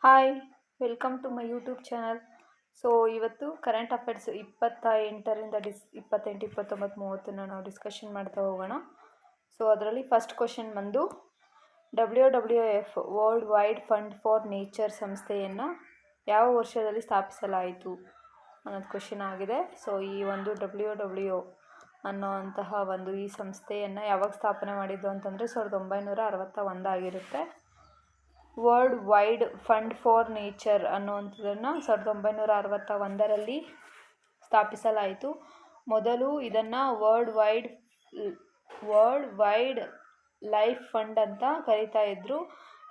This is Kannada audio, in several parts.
Hi, welcome to my YouTube channel. So ಇವತ್ತು ಕರೆಂಟ್ ಅಫೇರ್ಸ್ 28ರಿಂದ 28, 29, 30 ನಾವು ಡಿಸ್ಕಷನ್ ಮಾಡ್ತಾ ಹೋಗೋಣ. ಸೊ ಅದರಲ್ಲಿ ಫಸ್ಟ್ ಕ್ವಶನ್ ಬಂದು WWF world wide fund for nature ಸಂಸ್ಥೆಯನ್ನು ಯಾವ ವರ್ಷದಲ್ಲಿ ಸ್ಥಾಪಿಸಲಾಯಿತು ಅನ್ನೋದು ಕ್ವಶನ್ ಆಗಿದೆ. ಸೊ ಈ ಒಂದು WWF ಅನ್ನೋಂತಹ ಈ ಸಂಸ್ಥೆಯನ್ನು ಯಾವಾಗ ಸ್ಥಾಪನೆ ಮಾಡಿದ್ದು ಅಂತಂದರೆ 1961 ಆಗಿರುತ್ತೆ. World wide fund for nature ಅನ್ನುವಂಥದ್ದನ್ನು 1961ರಲ್ಲಿ ಸ್ಥಾಪಿಸಲಾಯಿತು. ಮೊದಲು ಇದನ್ನು ವರ್ಲ್ಡ್ ವೈಡ್ ಲೈಫ್ ಫಂಡ್ ಅಂತ ಕರಿತಾ ಇದ್ರು.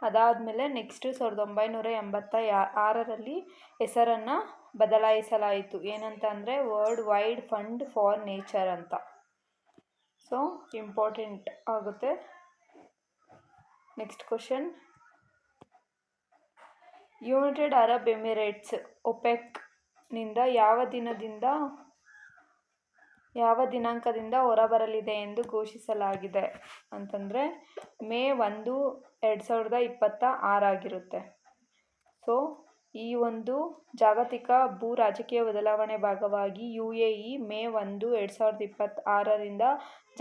ಅದಾದಮೇಲೆ ನೆಕ್ಸ್ಟ್ 1986ರಲ್ಲಿ ಹೆಸರನ್ನು ಬದಲಾಯಿಸಲಾಯಿತು. ಏನಂತ ಅಂದರೆ world wide fund for nature ಅಂತ. ಸೊ ಇಂಪಾರ್ಟೆಂಟ್ ಆಗುತ್ತೆ. Next question, United Arab Emirates ಒಪೆಕ್ನಿಂದ ಯಾವ ದಿನಾಂಕದಿಂದ ಹೊರಬರಲಿದೆ ಎಂದು ಘೋಷಿಸಲಾಗಿದೆ ಅಂತಂದರೆ ಮೇ 1, 2026 ಆಗಿರುತ್ತೆ. ಸೊ ಈ ಒಂದು ಜಾಗತಿಕ ಭೂ ರಾಜಕೀಯ ಬದಲಾವಣೆ ಭಾಗವಾಗಿ UAE ಮೇ 1, 2026ರಿಂದ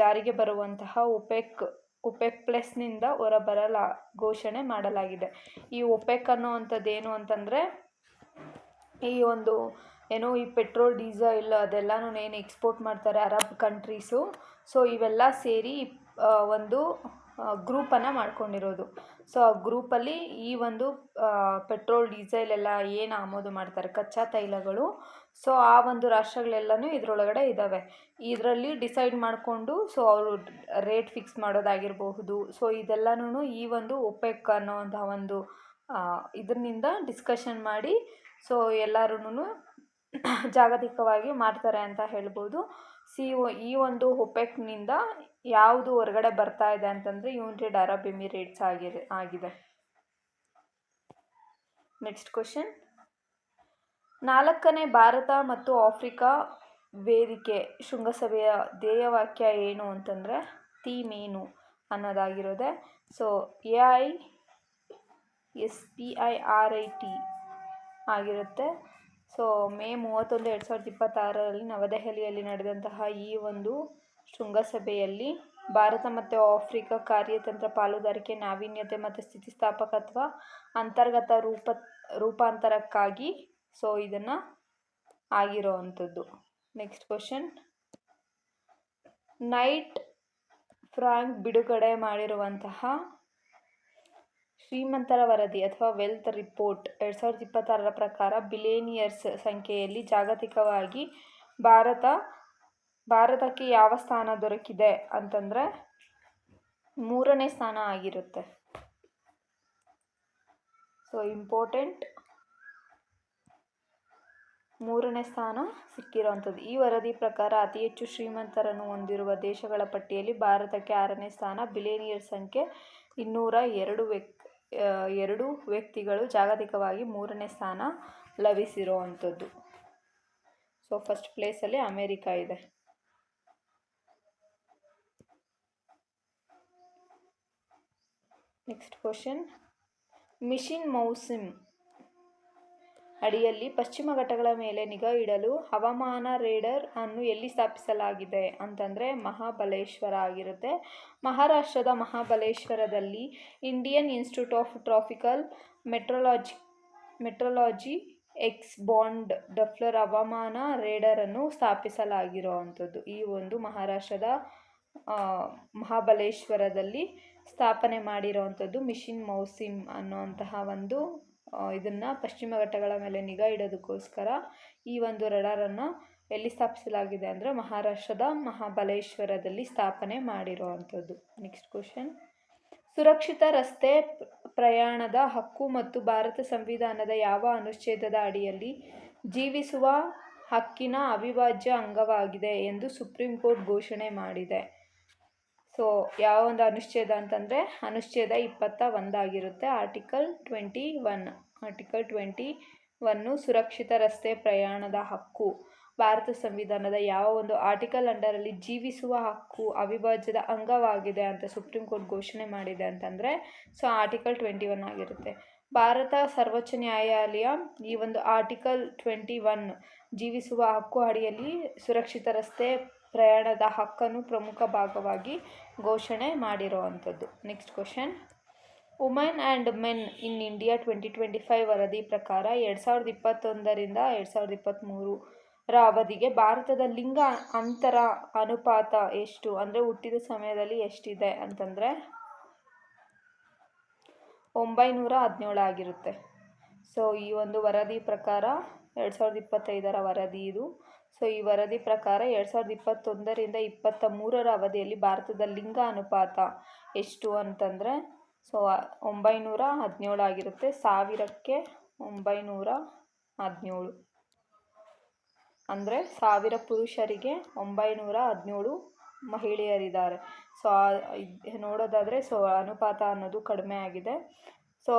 ಜಾರಿಗೆ ಬರುವಂತಹ ಒಪೆಕ್ ಪ್ಲಸ್ನಿಂದ ಘೋಷಣೆ ಮಾಡಲಾಗಿದೆ. ಈ ಒಪೆಕ್ ಅನ್ನೋವಂಥದ್ದು ಏನು ಅಂತಂದರೆ ಈ ಒಂದು ಈ ಪೆಟ್ರೋಲ್, ಡೀಸೆಲ್ ಅದೆಲ್ಲನೂ ಏನು ಎಕ್ಸ್ಪೋರ್ಟ್ ಮಾಡ್ತಾರೆ ಅರಬ್ ಕಂಟ್ರೀಸು. ಸೊ ಇವೆಲ್ಲ ಸೇರಿ ಒಂದು ಗ್ರೂಪನ್ನು ಮಾಡ್ಕೊಂಡಿರೋದು. ಸೊ ಆ ಗ್ರೂಪಲ್ಲಿ ಈ ಒಂದು ಪೆಟ್ರೋಲ್, ಡೀಸೆಲ್ ಎಲ್ಲ ಏನು ಆಮದು ಮಾಡ್ತಾರೆ ಕಚ್ಚಾ ತೈಲಗಳು, ಸೊ ಆ ಒಂದು ರಾಷ್ಟ್ರಗಳೆಲ್ಲನೂ ಇದರೊಳಗಡೆ ಇದ್ದಾವೆ. ಇದರಲ್ಲಿ ಡಿಸೈಡ್ ಮಾಡಿಕೊಂಡು ಸೊ ಅವರು ರೇಟ್ ಫಿಕ್ಸ್ ಮಾಡೋದಾಗಿರಬಹುದು. ಸೊ ಇದೆಲ್ಲನೂ ಈ ಒಂದು ಒಪೆಕ್ ಅನ್ನೋವಂಥ ಇದರಿಂದ ಡಿಸ್ಕಷನ್ ಮಾಡಿ ಸೊ ಎಲ್ಲರೂ ಜಾಗತಿಕವಾಗಿ ಮಾಡ್ತಾರೆ ಅಂತ ಹೇಳ್ಬೋದು. ಈ ಒಂದು ಒಪೆಕ್ನಿಂದ ಯಾವುದು ಹೊರಗಡೆ ಬರ್ತಾ ಇದೆ ಅಂತಂದರೆ ಯುನೈಟೆಡ್ ಅರಬ್ ಎಮಿರೇಟ್ಸ್ ಆಗಿದೆ. ನೆಕ್ಸ್ಟ್ ಕ್ವಶನ್, 4ನೇ ಭಾರತ ಮತ್ತು ಆಫ್ರಿಕಾ ವೇದಿಕೆ ಶೃಂಗಸಭೆಯ ಧ್ಯೇಯವಾಕ್ಯ ಏನು ಅಂತಂದರೆ ಥೀಮ್ ಏನು ಅನ್ನೋದಾಗಿರೋದೆ. ಸೊ AISPIRIT ಆಗಿರುತ್ತೆ. ಸೊ ಮೇ 31, 2026ರಲ್ಲಿ ನವದೆಹಲಿಯಲ್ಲಿ ನಡೆದಂತಹ ಈ ಒಂದು ಶೃಂಗಸಭೆಯಲ್ಲಿ ಭಾರತ ಮತ್ತು ಆಫ್ರಿಕಾ ಕಾರ್ಯತಂತ್ರ ಪಾಲುದಾರಿಕೆ, ನಾವೀನ್ಯತೆ ಮತ್ತು ಸ್ಥಿತಿಸ್ಥಾಪಕತ್ವ, ಅಂತರ್ಗತ ರೂಪಾಂತರಕ್ಕಾಗಿ ಸೊ ಇದನ್ನು ಆಗಿರೋ ಅಂಥದ್ದು. ನೆಕ್ಸ್ಟ್ ಕ್ವಶನ್, ನೈಟ್ ಫ್ರಾಂಕ್ ಬಿಡುಗಡೆ ಮಾಡಿರುವಂತಹ ಶ್ರೀಮಂತರ ವರದಿ ಅಥವಾ ವೆಲ್ತ್ ರಿಪೋರ್ಟ್ 2026ರ ಪ್ರಕಾರ ಬಿಲಿಯನಿಯರ್ಸ್ ಸಂಖ್ಯೆಯಲ್ಲಿ ಜಾಗತಿಕವಾಗಿ ಭಾರತಕ್ಕೆ ಯಾವ ಸ್ಥಾನ ದೊರಕಿದೆ ಅಂತಂದರೆ 3ನೇ ಸ್ಥಾನ ಆಗಿರುತ್ತೆ. ಸೊ ಇಂಪಾರ್ಟೆಂಟ್, 3ನೇ ಸ್ಥಾನ ಸಿಕ್ಕಿರೋವಂಥದ್ದು. ಈ ವರದಿ ಪ್ರಕಾರ ಅತಿ ಹೆಚ್ಚು ಶ್ರೀಮಂತರನ್ನು ಹೊಂದಿರುವ ದೇಶಗಳ ಪಟ್ಟಿಯಲ್ಲಿ ಭಾರತಕ್ಕೆ 6ನೇ ಸ್ಥಾನ, ಬಿಲಿಯನಿಯರ್ ಸಂಖ್ಯೆ 202 ವ್ಯಕ್ತಿಗಳು ಜಾಗತಿಕವಾಗಿ 3ನೇ ಸ್ಥಾನ ಲಭಿಸಿರುವಂಥದ್ದು. ಸೊ ಫಸ್ಟ್ ಪ್ಲೇಸಲ್ಲಿ ಅಮೇರಿಕಾ ಇದೆ. ನೆಕ್ಸ್ಟ್ ಕ್ವಶನ್, ಮಿಷನ್ ಮೌಸಿಮ್ ಅಡಿಯಲ್ಲಿ ಪಶ್ಚಿಮ ಘಟ್ಟಗಳ ಮೇಲೆ ನಿಗಾ ಇಡಲು ಹವಾಮಾನ ರೇಡರ್ ಅನ್ನು ಎಲ್ಲಿ ಸ್ಥಾಪಿಸಲಾಗಿದೆ ಅಂತಂದರೆ ಮಹಾಬಲೇಶ್ವರ ಆಗಿರುತ್ತೆ. ಮಹಾರಾಷ್ಟ್ರದ ಮಹಾಬಲೇಶ್ವರದಲ್ಲಿ Indian Institute of Tropical Meteorology X band Doppler ಹವಾಮಾನ ರೇಡರನ್ನು ಸ್ಥಾಪಿಸಲಾಗಿರುವಂಥದ್ದು. ಈ ಒಂದು ಮಹಾರಾಷ್ಟ್ರದ ಮಹಾಬಲೇಶ್ವರದಲ್ಲಿ ಸ್ಥಾಪನೆ ಮಾಡಿರೋವಂಥದ್ದು ಮಿಷನ್ ಮೌಸಿಮ್ ಅನ್ನುವಂತಹ ಇದನ್ನು ಪಶ್ಚಿಮ ಘಟ್ಟಗಳ ಮೇಲೆ ನಿಗಾ ಇಡೋದಕ್ಕೋಸ್ಕರ ಈ ಒಂದು ರಡಾರನ್ನು ಎಲ್ಲಿ ಸ್ಥಾಪಿಸಲಾಗಿದೆ ಅಂದರೆ ಮಹಾರಾಷ್ಟ್ರದ ಮಹಾಬಲೇಶ್ವರದಲ್ಲಿ ಸ್ಥಾಪನೆ ಮಾಡಿರುವಂಥದ್ದು. ನೆಕ್ಸ್ಟ್ ಕ್ವಶನ್, ಸುರಕ್ಷಿತ ರಸ್ತೆ ಪ್ರಯಾಣದ ಹಕ್ಕು ಮತ್ತು ಭಾರತ ಸಂವಿಧಾನದ ಯಾವ ಅನುಚ್ಛೇದದ ಅಡಿಯಲ್ಲಿ ಜೀವಿಸುವ ಹಕ್ಕಿನ ಅವಿಭಾಜ್ಯ ಅಂಗವಾಗಿದೆ ಎಂದು ಸುಪ್ರೀಂ ಕೋರ್ಟ್ ಘೋಷಣೆ ಮಾಡಿದೆ? ಸೊ ಯಾವ ಒಂದು ಅನುಚ್ಛೇದ ಅಂತಂದರೆ ಅನುಚ್ಛೇದ 21 ಆಗಿರುತ್ತೆ. ಆರ್ಟಿಕಲ್ 21 ಸುರಕ್ಷಿತ ರಸ್ತೆ ಪ್ರಯಾಣದ ಹಕ್ಕು ಭಾರತ ಸಂವಿಧಾನದ ಯಾವ ಒಂದು ಆರ್ಟಿಕಲ್ ಅಂಡರಲ್ಲಿ ಜೀವಿಸುವ ಹಕ್ಕು ಅವಿಭಾಜ್ಯದ ಅಂಗವಾಗಿದೆ ಅಂತ ಸುಪ್ರೀಂ ಕೋರ್ಟ್ ಘೋಷಣೆ ಮಾಡಿದೆ ಅಂತಂದರೆ ಸೊ ಆರ್ಟಿಕಲ್ 21 ಆಗಿರುತ್ತೆ. ಭಾರತ ಸರ್ವೋಚ್ಚ ನ್ಯಾಯಾಲಯ ಈ ಒಂದು ಆರ್ಟಿಕಲ್ 21 ಜೀವಿಸುವ ಹಕ್ಕು ಅಡಿಯಲ್ಲಿ ಸುರಕ್ಷಿತ ರಸ್ತೆ ಪ್ರಯಾಣದ ಹಕ್ಕನ್ನು ಪ್ರಮುಖ ಭಾಗವಾಗಿ ಘೋಷಣೆ ಮಾಡಿರುವಂಥದ್ದು. Next question, women and men in India 2025 ವರದಿ ಪ್ರಕಾರ 2021ರಿಂದ 2023ರ ಅವಧಿಗೆ ಭಾರತದ ಲಿಂಗ ಅಂತರ ಅನುಪಾತ ಎಷ್ಟು, ಅಂದರೆ ಹುಟ್ಟಿದ ಸಮಯದಲ್ಲಿ ಎಷ್ಟಿದೆ ಅಂತಂದರೆ 917 ಆಗಿರುತ್ತೆ. ಸೊ ಈ ಒಂದು ವರದಿ ಪ್ರಕಾರ 2025ರ ವರದಿ ಇದು. ಸೊ ಈ ವರದಿ ಪ್ರಕಾರ 2021ರಿಂದ 2023ರ ಅವಧಿಯಲ್ಲಿ ಭಾರತದ ಲಿಂಗ ಅನುಪಾತ ಎಷ್ಟು ಅಂತಂದರೆ 917 ಆಗಿರುತ್ತೆ. 1000ಕ್ಕೆ 917 ಅಂದರೆ 1000 ಪುರುಷರಿಗೆ 917 ಮಹಿಳೆಯರಿದ್ದಾರೆ. ಸೊ ನೋಡೋದಾದರೆ ಅನುಪಾತ ಅನ್ನೋದು ಕಡಿಮೆ ಆಗಿದೆ. ಸೊ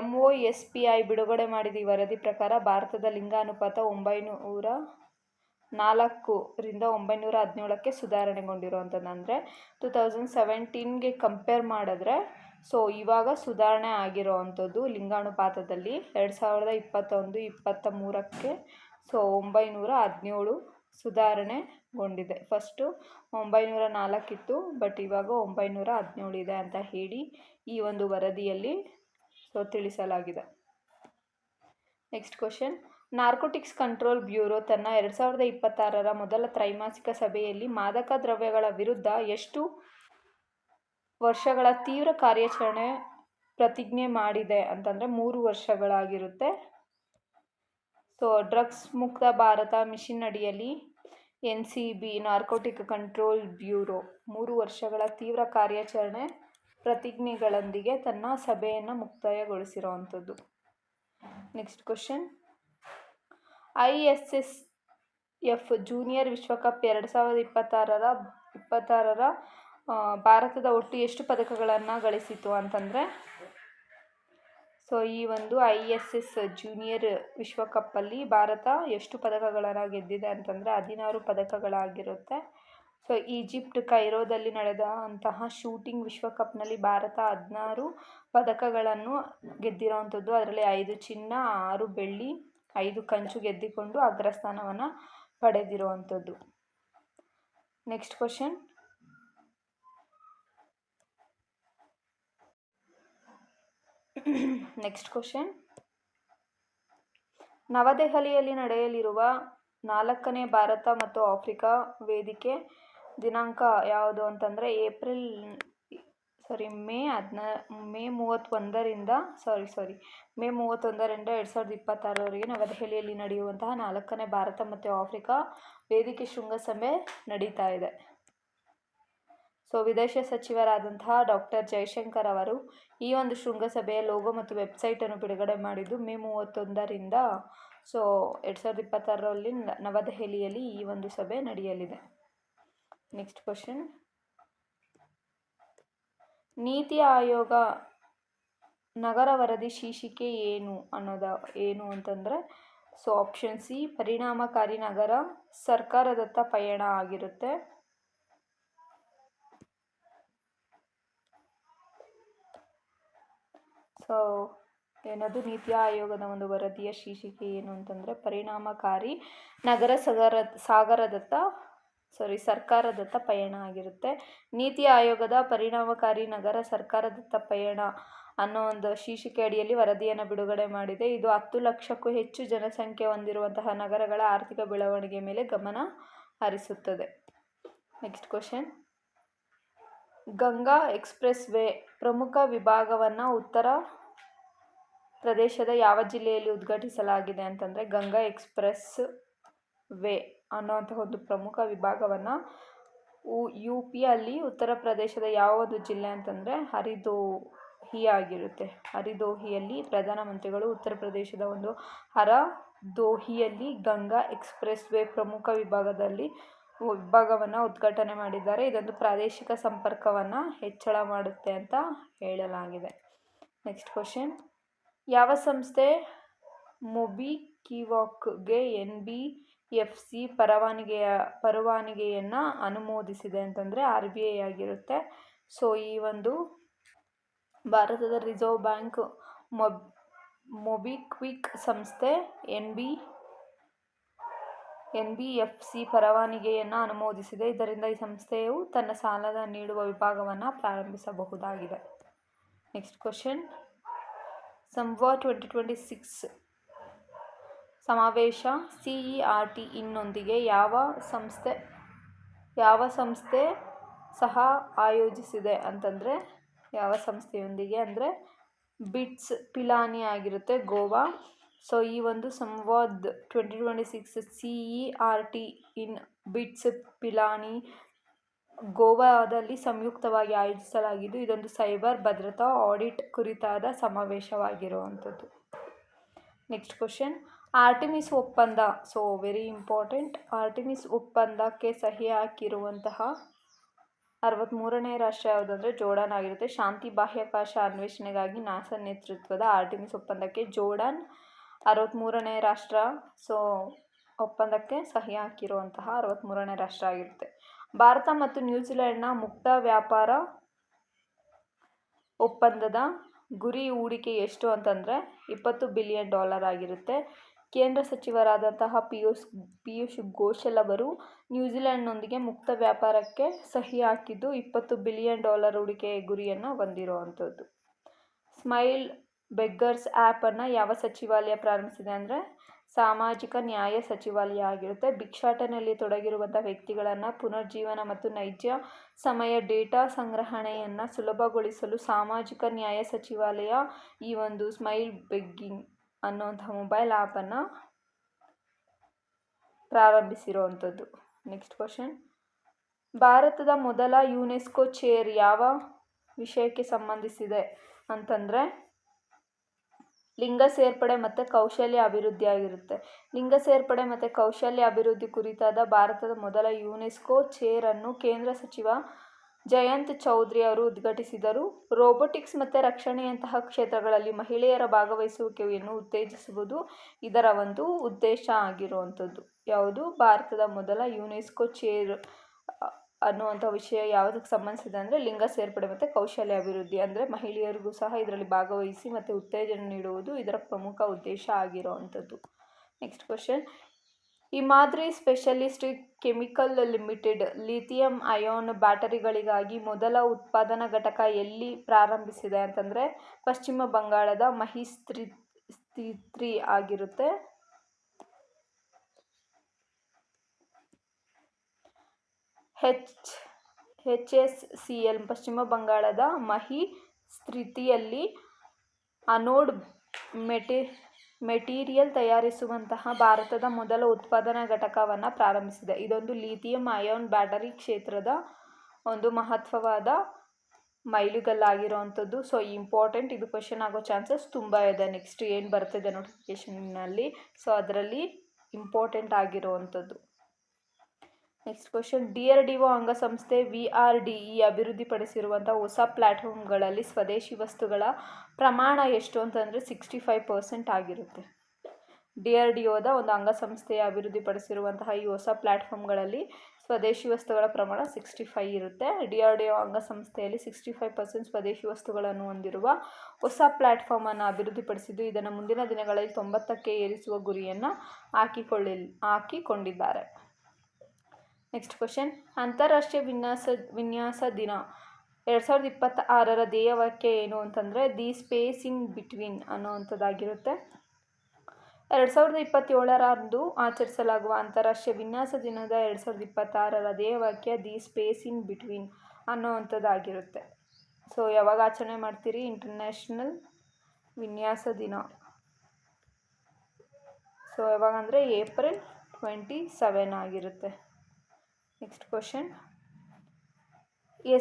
MOSPI ಬಿಡುಗಡೆ ಮಾಡಿದ ಈ ವರದಿ ಪ್ರಕಾರ ಭಾರತದ ಲಿಂಗ ಅನುಪಾತ 904ರಿಂದ 917ಕ್ಕೆ ಸುಧಾರಣೆಗೊಂಡಿರುವಂಥದ್ದು. ಅಂದರೆ 2017ಗೆ ಕಂಪೇರ್ ಮಾಡಿದ್ರೆ ಇವಾಗ ಸುಧಾರಣೆ ಆಗಿರೋವಂಥದ್ದು ಲಿಂಗಾನುಪಾತದಲ್ಲಿ 2021-23ಕ್ಕೆ 917 ಸುಧಾರಣೆಗೊಂಡಿದೆ. ಫಸ್ಟು 904 ಇತ್ತು, ಬಟ್ ಇವಾಗ 917 ಇದೆ ಅಂತ ಹೇಳಿ ಈ ಒಂದು ವರದಿಯಲ್ಲಿ ತಿಳಿಸಲಾಗಿದೆ. Next question, narcotics control bureau ತನ್ನ 2026ರ ಮೊದಲ ತ್ರೈಮಾಸಿಕ ಸಭೆಯಲ್ಲಿ ಮಾದಕ ದ್ರವ್ಯಗಳ ವಿರುದ್ಧ ಎಷ್ಟು ವರ್ಷಗಳ ತೀವ್ರ ಕಾರ್ಯಾಚರಣೆ ಪ್ರತಿಜ್ಞೆ ಮಾಡಿದೆ ಅಂತಂದರೆ 3 ವರ್ಷಗಳಾಗಿರುತ್ತೆ. ಡ್ರಗ್ಸ್ ಮುಕ್ತ ಭಾರತ ಮಿಷನ್ ಅಡಿಯಲ್ಲಿ NCB ನಾರ್ಕೋಟಿಕ್ ಕಂಟ್ರೋಲ್ ಬ್ಯೂರೋ 3 ವರ್ಷಗಳ ತೀವ್ರ ಕಾರ್ಯಾಚರಣೆ ಪ್ರತಿಜ್ಞೆಗಳೊಂದಿಗೆ ತನ್ನ ಸಭೆಯನ್ನು ಮುಕ್ತಾಯಗೊಳಿಸಿರುವಂಥದ್ದು. ನೆಕ್ಸ್ಟ್ ಕ್ವಶನ್, ISSF ಜೂನಿಯರ್ ವಿಶ್ವಕಪ್ 2026ರ ಭಾರತದ ಒಟ್ಟು ಎಷ್ಟು ಪದಕಗಳನ್ನು ಗಳಿಸಿತು ಅಂತಂದರೆ ಈ ಒಂದು ISS ಜೂನಿಯರ್ ವಿಶ್ವಕಪ್ಪಲ್ಲಿ ಭಾರತ ಎಷ್ಟು ಪದಕಗಳನ್ನು ಗೆದ್ದಿದೆ ಅಂತಂದರೆ 16 ಪದಕಗಳಾಗಿರುತ್ತೆ. ಈಜಿಪ್ಟ್ ಕೈರೋದಲ್ಲಿ ನಡೆದಂತಹ ಶೂಟಿಂಗ್ ವಿಶ್ವಕಪ್ನಲ್ಲಿ ಭಾರತ 16 ಪದಕಗಳನ್ನು ಗೆದ್ದಿರೋವಂಥದ್ದು. ಅದರಲ್ಲಿ 5 ಚಿನ್ನ, 6 ಬೆಳ್ಳಿ, 5 ಕಂಚು ಗೆದ್ದಿಕೊಂಡು ಅಗ್ರಸ್ಥಾನವನ್ನು ಪಡೆದಿರುವಂಥದ್ದು. ನೆಕ್ಸ್ಟ್ ಕ್ವಶನ್, ನವದೆಹಲಿಯಲ್ಲಿ ನಡೆಯಲಿರುವ 4ನೇ ಭಾರತ ಮತ್ತು ಆಫ್ರಿಕಾ ವೇದಿಕೆ ದಿನಾಂಕ ಯಾವುದು ಅಂತಂದರೆ ಮೇ 31ರಿಂದ 2026ರವರೆಗೆ ನವದೆಹಲಿಯಲ್ಲಿ ನಡೆಯುವಂತಹ 4ನೇ ಭಾರತ ಮತ್ತು ಆಫ್ರಿಕಾ ವೇದಿಕೆ ಶೃಂಗಸಭೆ ನಡೀತಾ ಇದೆ. ವಿದೇಶ ಸಚಿವರಾದಂತಹ ಡಾಕ್ಟರ್ ಜೈಶಂಕರ್ ಅವರು ಈ ಒಂದು ಶೃಂಗಸಭೆಯ ಲೋಗೋ ಮತ್ತು ವೆಬ್ಸೈಟನ್ನು ಬಿಡುಗಡೆ ಮಾಡಿದ್ದು ಮೇ 31ರಿಂದ 2026ರಲ್ಲಿ ನವದೆಹಲಿಯಲ್ಲಿ ಈ ಒಂದು ಸಭೆ ನಡೆಯಲಿದೆ. ನೆಕ್ಸ್ಟ್ ಕ್ವಶನ್, ನೀತಿ ಆಯೋಗ ನಗರ ವರದಿ ಶೀರ್ಷಿಕೆ ಏನು ಅಂತಂದರೆ ಆಪ್ಷನ್ ಸಿ ಪರಿಣಾಮಕಾರಿ ನಗರ ಸರ್ಕಾರದತ್ತ ಪಯಣ ಆಗಿರುತ್ತೆ. ನೀತಿ ಆಯೋಗದ ಒಂದು ವರದಿಯ ಶೀರ್ಷಿಕೆ ಏನು ಅಂತಂದರೆ ಪರಿಣಾಮಕಾರಿ ನಗರ ಸರ್ಕಾರದತ್ತ ಪಯಣ ಆಗಿರುತ್ತೆ. ನೀತಿ ಆಯೋಗದ ಪರಿಣಾಮಕಾರಿ ನಗರ ಸರ್ಕಾರದತ್ತ ಪಯಣ ಅನ್ನೋ ಒಂದು ಶೀರ್ಷಿಕೆ ಅಡಿಯಲ್ಲಿ ವರದಿಯನ್ನು ಬಿಡುಗಡೆ ಮಾಡಿದೆ. ಇದು 10 ಲಕ್ಷಕ್ಕೂ ಹೆಚ್ಚು ಜನಸಂಖ್ಯೆ ಹೊಂದಿರುವಂತಹ ನಗರಗಳ ಆರ್ಥಿಕ ಬೆಳವಣಿಗೆ ಮೇಲೆ ಗಮನ ಹರಿಸುತ್ತದೆ. Next question, Ganga expressway ಪ್ರಮುಖ ವಿಭಾಗವನ್ನು ಉತ್ತರ ಪ್ರದೇಶದ ಯಾವ ಜಿಲ್ಲೆಯಲ್ಲಿ ಉದ್ಘಾಟಿಸಲಾಗಿದೆ ಅಂತಂದರೆ ಗಂಗಾ ಎಕ್ಸ್‌ಪ್ರೆಸ್ ವೇ ಅನ್ನೋಂತಹ ಒಂದು ಪ್ರಮುಖ ವಿಭಾಗವನ್ನು UPಯಲ್ಲಿ ಉತ್ತರ ಪ್ರದೇಶದ ಯಾವ ಒಂದು ಜಿಲ್ಲೆ ಅಂತಂದರೆ ಹರಿದೋಹಿ ಆಗಿರುತ್ತೆ. ಹರಿದೋಹಿಯಲ್ಲಿ ಪ್ರಧಾನಮಂತ್ರಿಗಳು ಉತ್ತರ ಪ್ರದೇಶದ ಒಂದು ಹರದೋಹಿಯಲ್ಲಿ ಗಂಗಾ ಎಕ್ಸ್‌ಪ್ರೆಸ್ ವೇ ಪ್ರಮುಖ ವಿಭಾಗವನ್ನು ಉದ್ಘಾಟನೆ ಮಾಡಿದ್ದಾರೆ. ಇದೊಂದು ಪ್ರಾದೇಶಿಕ ಸಂಪರ್ಕವನ್ನು ಹೆಚ್ಚಳ ಮಾಡುತ್ತೆ ಅಂತ ಹೇಳಲಾಗಿದೆ. ನೆಕ್ಸ್ಟ್ ಕ್ವಶನ್, ಯಾವ ಸಂಸ್ಥೆ ಮೊಬಿಕ್ವಿಕ್ಗೆ NBFC ಪರವಾನಗಿಯನ್ನು ಅನುಮೋದಿಸಿದೆ ಅಂತಂದರೆ RBI ಆಗಿರುತ್ತೆ. ಈ ಒಂದು ಭಾರತದ ರಿಸರ್ವ್ ಬ್ಯಾಂಕ್ ಮೊಬಿಕ್ವಿಕ್ ಸಂಸ್ಥೆ NBFC ಪರವಾನಗಿಯನ್ನು ಅನುಮೋದಿಸಿದೆ. ಇದರಿಂದ ಈ ಸಂಸ್ಥೆಯು ತನ್ನ ಸಾಲ ನೀಡುವ ವಿಭಾಗವನ್ನು ಪ್ರಾರಂಭಿಸಬಹುದಾಗಿದೆ. ನೆಕ್ಸ್ಟ್ ಕ್ವಶನ್, ಸಂವಾದ್ 2026 ಸಮಾವೇಶ CERT ಇನ್ನೊಂದಿಗೆ ಯಾವ ಸಂಸ್ಥೆ ಸಹ ಆಯೋಜಿಸಿದೆ ಅಂತಂದರೆ, ಯಾವ ಸಂಸ್ಥೆಯೊಂದಿಗೆ ಅಂದರೆ ಬಿಟ್ಸ್ ಪಿಲಾನಿ ಆಗಿರುತ್ತೆ, ಗೋವಾ. ಸೊ ಈ ಒಂದು ಸಂವಾದ್ 2026 CERT ಇನ್ ಬಿಟ್ಸ್ ಪಿಲಾನಿ ಗೋವಾದಲ್ಲಿ ಸಂಯುಕ್ತವಾಗಿ ಆಯೋಜಿಸಲಾಗಿದ್ದು, ಇದೊಂದು ಸೈಬರ್ ಭದ್ರತಾ ಆಡಿಟ್ ಕುರಿತಾದ ಸಮಾವೇಶವಾಗಿರುವಂಥದ್ದು. ನೆಕ್ಸ್ಟ್ ಕ್ವಶನ್, ಆರ್ಟಿಮಿಸ್ ಒಪ್ಪಂದ. So very important. ಆರ್ಟಿಮಿಸ್ ಒಪ್ಪಂದಕ್ಕೆ ಸಹಿ ಹಾಕಿರುವಂತಹ 63ನೇ ರಾಷ್ಟ್ರ ಯಾವುದಂದರೆ ಜೋರ್ಡಾನ್ ಆಗಿರುತ್ತೆ. ಶಾಂತಿ ಬಾಹ್ಯಾಕಾಶ ಅನ್ವೇಷಣೆಗಾಗಿ ನಾಸಾ ನೇತೃತ್ವದ ಆರ್ಟಿಮಿಸ್ ಒಪ್ಪಂದಕ್ಕೆ ಜೋರ್ಡಾನ್ 63ನೇ ರಾಷ್ಟ್ರ. ಸೊ ಒಪ್ಪಂದಕ್ಕೆ ಸಹಿ ಹಾಕಿರುವಂತಹ 63ನೇ ರಾಷ್ಟ್ರ ಆಗಿರುತ್ತೆ. ಭಾರತ ಮತ್ತು ನ್ಯೂಜಿಲೆಂಡ್ನ ಮುಕ್ತ ವ್ಯಾಪಾರ ಒಪ್ಪಂದದ ಗುರಿ ಹೂಡಿಕೆ ಎಷ್ಟು ಅಂತಂದರೆ $20 ಬಿಲಿಯನ್ ಆಗಿರುತ್ತೆ. ಕೇಂದ್ರ ಸಚಿವರಾದಂತಹ ಪಿಯೂಷ್ ಗೋಯಲ್ ಅವರು ನ್ಯೂಜಿಲೆಂಡ್ನೊಂದಿಗೆ ಮುಕ್ತ ವ್ಯಾಪಾರಕ್ಕೆ ಸಹಿ ಹಾಕಿದ್ದು $20 ಬಿಲಿಯನ್ ಹೂಡಿಕೆಯ ಗುರಿಯನ್ನು ಹೊಂದಿರುವಂಥದ್ದು. ಸ್ಮೈಲ್ ಬೆಗ್ಗರ್ಸ್ ಆ್ಯಪನ್ನು ಯಾವ ಸಚಿವಾಲಯ ಪ್ರಾರಂಭಿಸಿದೆ ಅಂದರೆ ಸಾಮಾಜಿಕ ನ್ಯಾಯ ಸಚಿವಾಲಯ ಆಗಿರುತ್ತೆ. ಭಿಕ್ಷಾಟನೆಯಲ್ಲಿ ತೊಡಗಿರುವಂಥ ವ್ಯಕ್ತಿಗಳನ್ನು ಪುನರ್ಜೀವನ ಮತ್ತು ನೈಜ ಸಮಯ ಡೇಟಾ ಸಂಗ್ರಹಣೆಯನ್ನು ಸುಲಭಗೊಳಿಸಲು ಸಾಮಾಜಿಕ ನ್ಯಾಯ ಸಚಿವಾಲಯ ಈ ಒಂದು ಸ್ಮೈಲ್ ಬೆಗ್ಗಿಂಗ್ ಅನ್ನುವಂಥ ಮೊಬೈಲ್ ಆ್ಯಪನ್ನು ಪ್ರಾರಂಭಿಸಿರುವಂಥದ್ದು. ನೆಕ್ಸ್ಟ್ ಕ್ವಶನ್, ಭಾರತದ ಮೊದಲ ಯುನೆಸ್ಕೋ ಚೇರ್ ಯಾವ ವಿಷಯಕ್ಕೆ ಸಂಬಂಧಿಸಿದೆ ಅಂತಂದರೆ ಲಿಂಗ ಸೇರ್ಪಡೆ ಮತ್ತು ಕೌಶಲ್ಯ ಅಭಿವೃದ್ಧಿ ಆಗಿರುತ್ತೆ. ಲಿಂಗ ಸೇರ್ಪಡೆ ಮತ್ತು ಕೌಶಲ್ಯ ಅಭಿವೃದ್ಧಿ ಕುರಿತಾದ ಭಾರತದ ಮೊದಲ ಯುನೆಸ್ಕೋ ಚೇರ್ ಅನ್ನು ಕೇಂದ್ರ ಸಚಿವ ಜಯಂತ್ ಚೌಧರಿ ಅವರು ಉದ್ಘಾಟಿಸಿದರು. ರೋಬೋಟಿಕ್ಸ್ ಮತ್ತು ರಕ್ಷಣೆಯಂತಹ ಕ್ಷೇತ್ರಗಳಲ್ಲಿ ಮಹಿಳೆಯರ ಭಾಗವಹಿಸುವಿಕೆಯನ್ನು ಉತ್ತೇಜಿಸುವುದು ಇದರ ಒಂದು ಉದ್ದೇಶ ಆಗಿರುವಂಥದ್ದು. ಯಾವುದು? ಭಾರತದ ಮೊದಲ ಯುನೆಸ್ಕೋ ಚೇರ್ ಅನ್ನುವಂಥ ವಿಷಯ ಯಾವುದಕ್ಕೆ ಸಂಬಂಧಿಸಿದೆ ಅಂದರೆ ಲಿಂಗ ಸೇರ್ಪಡೆ ಮತ್ತು ಕೌಶಲ್ಯ ಅಭಿವೃದ್ಧಿ, ಅಂದರೆ ಮಹಿಳೆಯರಿಗೂ ಸಹ ಇದರಲ್ಲಿ ಭಾಗವಹಿಸಿ ಮತ್ತು ಉತ್ತೇಜನ ನೀಡುವುದು ಇದರ ಪ್ರಮುಖ ಉದ್ದೇಶ ಆಗಿರುವಂಥದ್ದು. Next question, Himadri specialist chemical limited lithium ion ಬ್ಯಾಟರಿಗಳಿಗಾಗಿ ಮೊದಲ ಉತ್ಪಾದನಾ ಘಟಕ ಎಲ್ಲಿ ಪ್ರಾರಂಭಿಸಿದೆ ಅಂತಂದರೆ ಪಶ್ಚಿಮ ಬಂಗಾಳದ ಮಹಿಸ್ತ್ರಿ ಆಗಿರುತ್ತೆ. HSCL ಪಶ್ಚಿಮ ಬಂಗಾಳದ ಮಹಿಸ್ತ್ರಿಯಲ್ಲಿ ಅನೋಡ್ ಮೆಟೀರಿಯಲ್ ತಯಾರಿಸುವಂತಹ ಭಾರತದ ಮೊದಲ ಉತ್ಪಾದನಾ ಘಟಕವನ್ನು ಪ್ರಾರಂಭಿಸಿದೆ. ಇದೊಂದು ಲಿಥಿಯಂ ಅಯಾನ್ ಬ್ಯಾಟರಿ ಕ್ಷೇತ್ರದ ಒಂದು ಮಹತ್ವವಾದ ಮೈಲುಗಲ್ಲಾಗಿರುವಂಥದ್ದು. ಸೊ ಇಂಪಾರ್ಟೆಂಟ್, ಇದು ಕ್ವೆಶನ್ ಆಗೋ ಚಾನ್ಸಸ್ ತುಂಬ ಇದೆ. ನೆಕ್ಸ್ಟ್ ಏನು ಬರ್ತಿದೆ ನೋಟಿಫಿಕೇಷನ್ನಲ್ಲಿ, ಸೊ ಅದರಲ್ಲಿ ಇಂಪಾರ್ಟೆಂಟ್ ಆಗಿರುವಂಥದ್ದು. ನೆಕ್ಸ್ಟ್ ಕ್ವಶನ್, DRDO ಅಂಗಸಂಸ್ಥೆ VRDE ಅಭಿವೃದ್ಧಿಪಡಿಸಿರುವಂಥ ಹೊಸ ಪ್ಲ್ಯಾಟ್ಫಾರ್ಮ್ಗಳಲ್ಲಿ ಸ್ವದೇಶಿ ವಸ್ತುಗಳ ಪ್ರಮಾಣ ಎಷ್ಟು ಅಂತಂದರೆ 65% ಆಗಿರುತ್ತೆ. DRDOದ ಒಂದು ಅಂಗಸಂಸ್ಥೆಯ ಅಭಿವೃದ್ಧಿಪಡಿಸಿರುವಂತಹ ಈ ಹೊಸ ಪ್ಲ್ಯಾಟ್ಫಾರ್ಮ್ಗಳಲ್ಲಿ ಸ್ವದೇಶಿ ವಸ್ತುಗಳ ಪ್ರಮಾಣ 65 ಇರುತ್ತೆ. DRDO ಅಂಗಸಂಸ್ಥೆಯಲ್ಲಿ 65% ಸ್ವದೇಶಿ ವಸ್ತುಗಳನ್ನು ಹೊಂದಿರುವ ಹೊಸ ಪ್ಲ್ಯಾಟ್ಫಾರ್ಮನ್ನು ಅಭಿವೃದ್ಧಿಪಡಿಸಿದ್ದು, ಇದನ್ನು ಮುಂದಿನ ದಿನಗಳಲ್ಲಿ 90ಕ್ಕೆ ಏರಿಸುವ ಗುರಿಯನ್ನು ಹಾಕಿಕೊಂಡಿದ್ದಾರೆ. ನೆಕ್ಸ್ಟ್ ಕ್ವಶನ್, ಅಂತಾರಾಷ್ಟ್ರೀಯ ವಿನ್ಯಾಸ ದಿನ 2026ರ ಧ್ಯೇಯವಾಕ್ಯ ಏನು ಅಂತಂದರೆ ದಿ ಸ್ಪೇಸ್ ಇನ್ ಬಿಟ್ವೀನ್ ಅನ್ನುವಂಥದ್ದಾಗಿರುತ್ತೆ. 2027ರಂದು ಆಚರಿಸಲಾಗುವ ಅಂತಾರಾಷ್ಟ್ರೀಯ ವಿನ್ಯಾಸ ದಿನದ 2026ರ ಧ್ಯೇಯವಾಕ್ಯ ದಿ ಸ್ಪೇಸ್ ಇನ್ ಬಿಟ್ವೀನ್ ಅನ್ನುವಂಥದ್ದಾಗಿರುತ್ತೆ. ಸೊ ಯಾವಾಗ ಆಚರಣೆ ಮಾಡ್ತೀರಿ? ಇಂಟರ್ನ್ಯಾಷನಲ್ ವಿನ್ಯಾಸ ದಿನ. ಸೊ ಯಾವಾಗ ಅಂದರೆ ಏಪ್ರಿಲ್ 27 ಆಗಿರುತ್ತೆ. ನೆಕ್ಸ್ಟ್ ಕ್ವಶನ್,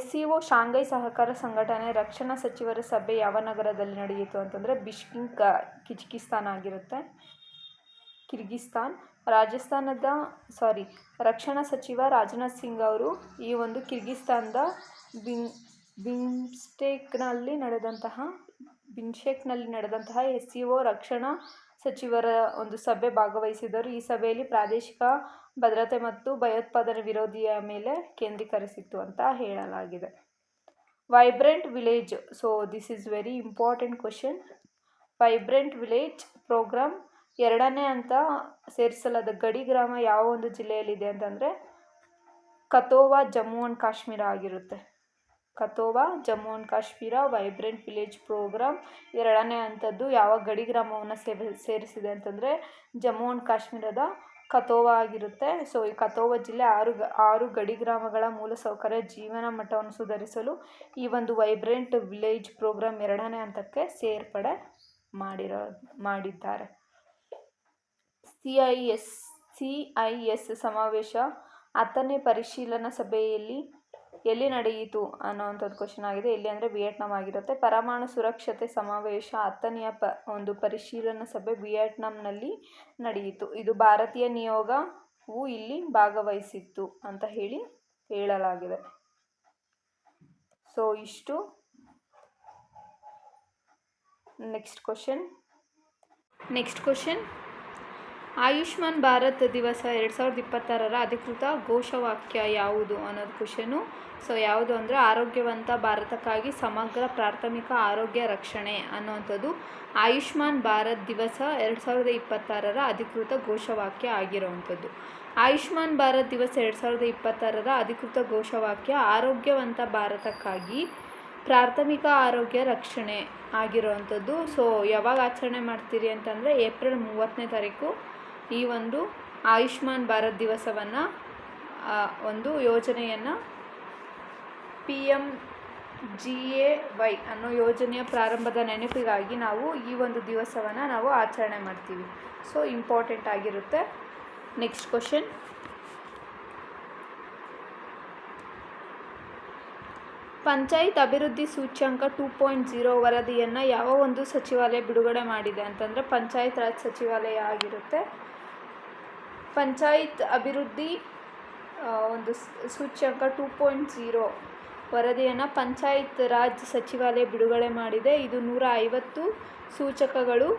SCO ಶಾಂಘೈ ಸಹಕಾರ ಸಂಘಟನೆ ರಕ್ಷಣಾ ಸಚಿವರ ಸಭೆ ಯಾವ ನಗರದಲ್ಲಿ ನಡೆಯಿತು ಅಂತಂದರೆ ಬಿಷ್ಕಿಕ್, ಕಿರ್ಗಿಸ್ತಾನ್ ಆಗಿರುತ್ತೆ. ರಕ್ಷಣಾ ಸಚಿವ ರಾಜನಾಥ್ ಸಿಂಗ್ ಅವರು ಈ ಒಂದು ಕಿರ್ಗಿಸ್ತಾನದ ಬಿಷ್ಕೆಕ್ನಲ್ಲಿ ನಡೆದಂತಹ SCO ರಕ್ಷಣಾ ಸಚಿವರ ಒಂದು ಸಭೆ ಭಾಗವಹಿಸಿದರು. ಈ ಸಭೆಯಲ್ಲಿ ಪ್ರಾದೇಶಿಕ ಭದ್ರತೆ ಮತ್ತು ಭಯೋತ್ಪಾದನೆ ವಿರೋಧಿಯ ಮೇಲೆ ಕೇಂದ್ರೀಕರಿಸಿತ್ತು ಅಂತ ಹೇಳಲಾಗಿದೆ. Vibrant village. So this is very important question. Vibrant village programme 2ನೇ ಹಂತ ಸೇರಿಸಲಾದ ಗಡಿ ಗ್ರಾಮ ಯಾವ ಒಂದು ಜಿಲ್ಲೆಯಲ್ಲಿದೆ ಅಂತಂದರೆ ಕಥುವಾ ಜಮ್ಮು ಆ್ಯಂಡ್ ಕಾಶ್ಮೀರ ಆಗಿರುತ್ತೆ. Kathua Jammu and Kashmir vibrant village programme 2ನೇ ಹಂತದ್ದು ಯಾವ ಗಡಿ ಗ್ರಾಮವನ್ನು ಸೇರಿಸಿದೆ ಅಂತಂದರೆ ಜಮ್ಮು ಆ್ಯಂಡ್ ಕಾಶ್ಮೀರದ ಕಥುವಾ ಆಗಿರುತ್ತೆ. ಸೊ ಈ ಕಥುವಾ ಜಿಲ್ಲೆ 6 ಗಡಿ ಗ್ರಾಮಗಳ ಮೂಲಸೌಕರ್ಯ ಜೀವನ ಮಟ್ಟವನ್ನು ಸುಧಾರಿಸಲು ಈ ಒಂದು ವೈಬ್ರೆಂಟ್ ವಿಲೇಜ್ ಪ್ರೋಗ್ರಾಮ್ 2ನೇ ಹಂತಕ್ಕೆ ಸೇರ್ಪಡೆ ಮಾಡಿದ್ದಾರೆ. CIS ಸಮಾವೇಶ 10ನೇ ಪರಿಶೀಲನಾ ಸಭೆಯಲ್ಲಿ ಎಲ್ಲಿ ನಡೆಯಿತು ಅನ್ನೋವಂಥದ್ದು ಕ್ವಶನ್ ಆಗಿದೆ. ಎಲ್ಲಿ ಅಂದರೆ ವಿಯೆಟ್ನಾಂ ಆಗಿರುತ್ತೆ. ಪರಮಾಣು ಸುರಕ್ಷತೆ ಸಮಾವೇಶ 10ನೆಯ ಒಂದು ಪರಿಶೀಲನಾ ಸಭೆ ವಿಯೆಟ್ನಾಂನಲ್ಲಿ ನಡೆಯಿತು. ಇದು ಭಾರತೀಯ ನಿಯೋಗವು ಇಲ್ಲಿ ಭಾಗವಹಿಸಿತ್ತು ಅಂತ ಹೇಳಲಾಗಿದೆ. ಸೊ ಇಷ್ಟು. ನೆಕ್ಸ್ಟ್ ಕ್ವಶನ್ ಆಯುಷ್ಮಾನ್ ಭಾರತ್ ದಿವಸ 2026ರ ಅಧಿಕೃತ ಘೋಷವಾಕ್ಯ ಯಾವುದು ಅನ್ನೋದು ಕ್ವಶನು. ಸೊ ಯಾವುದು ಅಂದರೆ ಆರೋಗ್ಯವಂತ ಭಾರತಕ್ಕಾಗಿ ಸಮಗ್ರ ಪ್ರಾಥಮಿಕ ಆರೋಗ್ಯ ರಕ್ಷಣೆ ಅನ್ನುವಂಥದ್ದು ಆಯುಷ್ಮಾನ್ ಭಾರತ್ ದಿವಸ 2026ರ ಅಧಿಕೃತ ಘೋಷವಾಕ್ಯ ಆಗಿರುವಂಥದ್ದು. ಆಯುಷ್ಮಾನ್ ಭಾರತ್ ದಿವಸ 2026ರ ಅಧಿಕೃತ ಘೋಷವಾಕ್ಯ ಆರೋಗ್ಯವಂತ ಭಾರತಕ್ಕಾಗಿ ಪ್ರಾಥಮಿಕ ಆರೋಗ್ಯ ರಕ್ಷಣೆ ಆಗಿರುವಂಥದ್ದು. ಸೊ ಯಾವಾಗ ಆಚರಣೆ ಮಾಡ್ತೀರಿ ಅಂತಂದರೆ ಏಪ್ರಿಲ್ 30ನೇ ತಾರೀಕು ಈ ಒಂದು ಆಯುಷ್ಮಾನ್ ಭಾರತ್ ದಿವಸವನ್ನು ಒಂದು ಯೋಜನೆಯನ್ನು PMGAY ಅನ್ನೋ ಯೋಜನೆಯ ಪ್ರಾರಂಭದ ನೆನಪಿಗಾಗಿ ನಾವು ಈ ಒಂದು ದಿವಸವನ್ನು ನಾವು ಆಚರಣೆ ಮಾಡ್ತೀವಿ. ಸೊ ಇಂಪಾರ್ಟೆಂಟ್ ಆಗಿರುತ್ತೆ. ನೆಕ್ಸ್ಟ್ ಕ್ವಶನ್ ಪಂಚಾಯತ್ ಅಭಿವೃದ್ಧಿ ಸೂಚ್ಯಂಕ 2.0 ವರದಿಯನ್ನು ಯಾವ ಒಂದು ಸಚಿವಾಲಯ ಬಿಡುಗಡೆ ಮಾಡಿದೆ ಅಂತಂದರೆ ಪಂಚಾಯತ್ ರಾಜ್ ಸಚಿವಾಲಯ ಆಗಿರುತ್ತೆ. ಪಂಚಾಯತ್ ಅಭಿವೃದ್ಧಿ ಒಂದು ಸೂಚ್ಯಂಕ 2.0 ವರದಿಯನ್ನು ಪಂಚಾಯತ್ ರಾಜ್ ಸಚಿವಾಲಯ ಬಿಡುಗಡೆ ಮಾಡಿದೆ. ಇದು 150 ಸೂಚಕಗಳು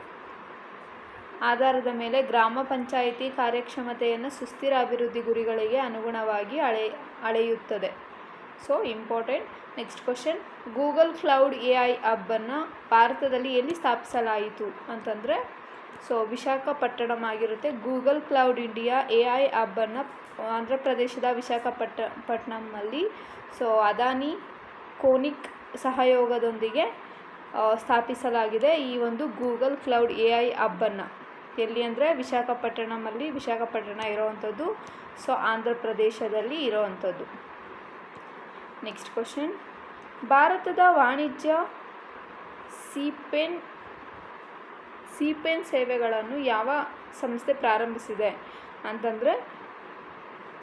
ಆಧಾರದ ಮೇಲೆ ಗ್ರಾಮ ಪಂಚಾಯಿತಿ ಕಾರ್ಯಕ್ಷಮತೆಯನ್ನು ಸುಸ್ಥಿರ ಅಭಿವೃದ್ಧಿ ಗುರಿಗಳಿಗೆ ಅನುಗುಣವಾಗಿ ಅಳೆಯುತ್ತದೆ. So important. Next question Google cloud AI ಹಬ್ಬನ್ನು ಭಾರತದಲ್ಲಿ ಎಲ್ಲಿ ಸ್ಥಾಪಿಸಲಾಯಿತು ಅಂತಂದರೆ ಸೊ ವಿಶಾಖಪಟ್ಟಣಂ ಆಗಿರುತ್ತೆ. ಗೂಗಲ್ ಕ್ಲೌಡ್ ಇಂಡಿಯಾ AI ಹಬ್ಬನ್ನು ಆಂಧ್ರ ಪ್ರದೇಶದ ವಿಶಾಖಪಟ್ಟಣಂನಲ್ಲಿ ಸೊ ಅದಾನಿ ಕೋನಿಕ್ ಸಹಯೋಗದೊಂದಿಗೆ ಸ್ಥಾಪಿಸಲಾಗಿದೆ. ಈ ಒಂದು ಗೂಗಲ್ ಕ್ಲೌಡ್ AI ಹಬ್ಬನ್ನು ಎಲ್ಲಿ ಅಂದರೆ ವಿಶಾಖಪಟ್ಟಣ ಇರೋವಂಥದ್ದು. ಸೊ ಆಂಧ್ರ ಪ್ರದೇಶದಲ್ಲಿ ಇರೋವಂಥದ್ದು. ನೆಕ್ಸ್ಟ್ ಕ್ವಶನ್ ಭಾರತದ ವಾಣಿಜ್ಯ ಸಿಪೆನ್ ಸೇವೆಗಳನ್ನು ಯಾವ ಸಂಸ್ಥೆ ಪ್ರಾರಂಭಿಸಿದೆ ಅಂತಂದರೆ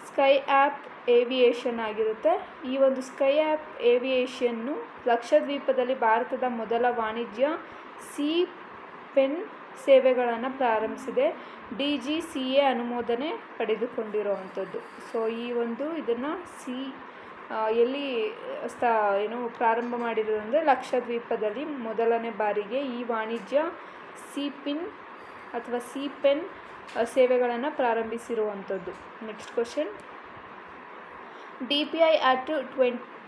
ಸ್ಕೈ ಆ್ಯಪ್ ಏವಿಯೇಷನ್ ಆಗಿರುತ್ತೆ. ಈ ಒಂದು ಸ್ಕೈ ಆ್ಯಪ್ ಏವಿಯೇಷನ್ನು ಲಕ್ಷದ್ವೀಪದಲ್ಲಿ ಭಾರತದ ಮೊದಲ ವಾಣಿಜ್ಯ ಸಿಪೆನ್ ಸೇವೆಗಳನ್ನು ಪ್ರಾರಂಭಿಸಿದೆ. DGCA ಅನುಮೋದನೆ ಪಡೆದುಕೊಂಡಿರುವಂಥದ್ದು. ಸೊ ಈ ಒಂದು ಇದನ್ನು ಎಲ್ಲಿ ಪ್ರಾರಂಭ ಮಾಡಿರೋದು ಅಂದರೆ ಲಕ್ಷದ್ವೀಪದಲ್ಲಿ ಮೊದಲನೇ ಬಾರಿಗೆ ಈ ವಾಣಿಜ್ಯ ಸಿಪೆನ್ ಸೇವೆಗಳನ್ನು ಪ್ರಾರಂಭಿಸಿರುವಂಥದ್ದು. Next question DPI Act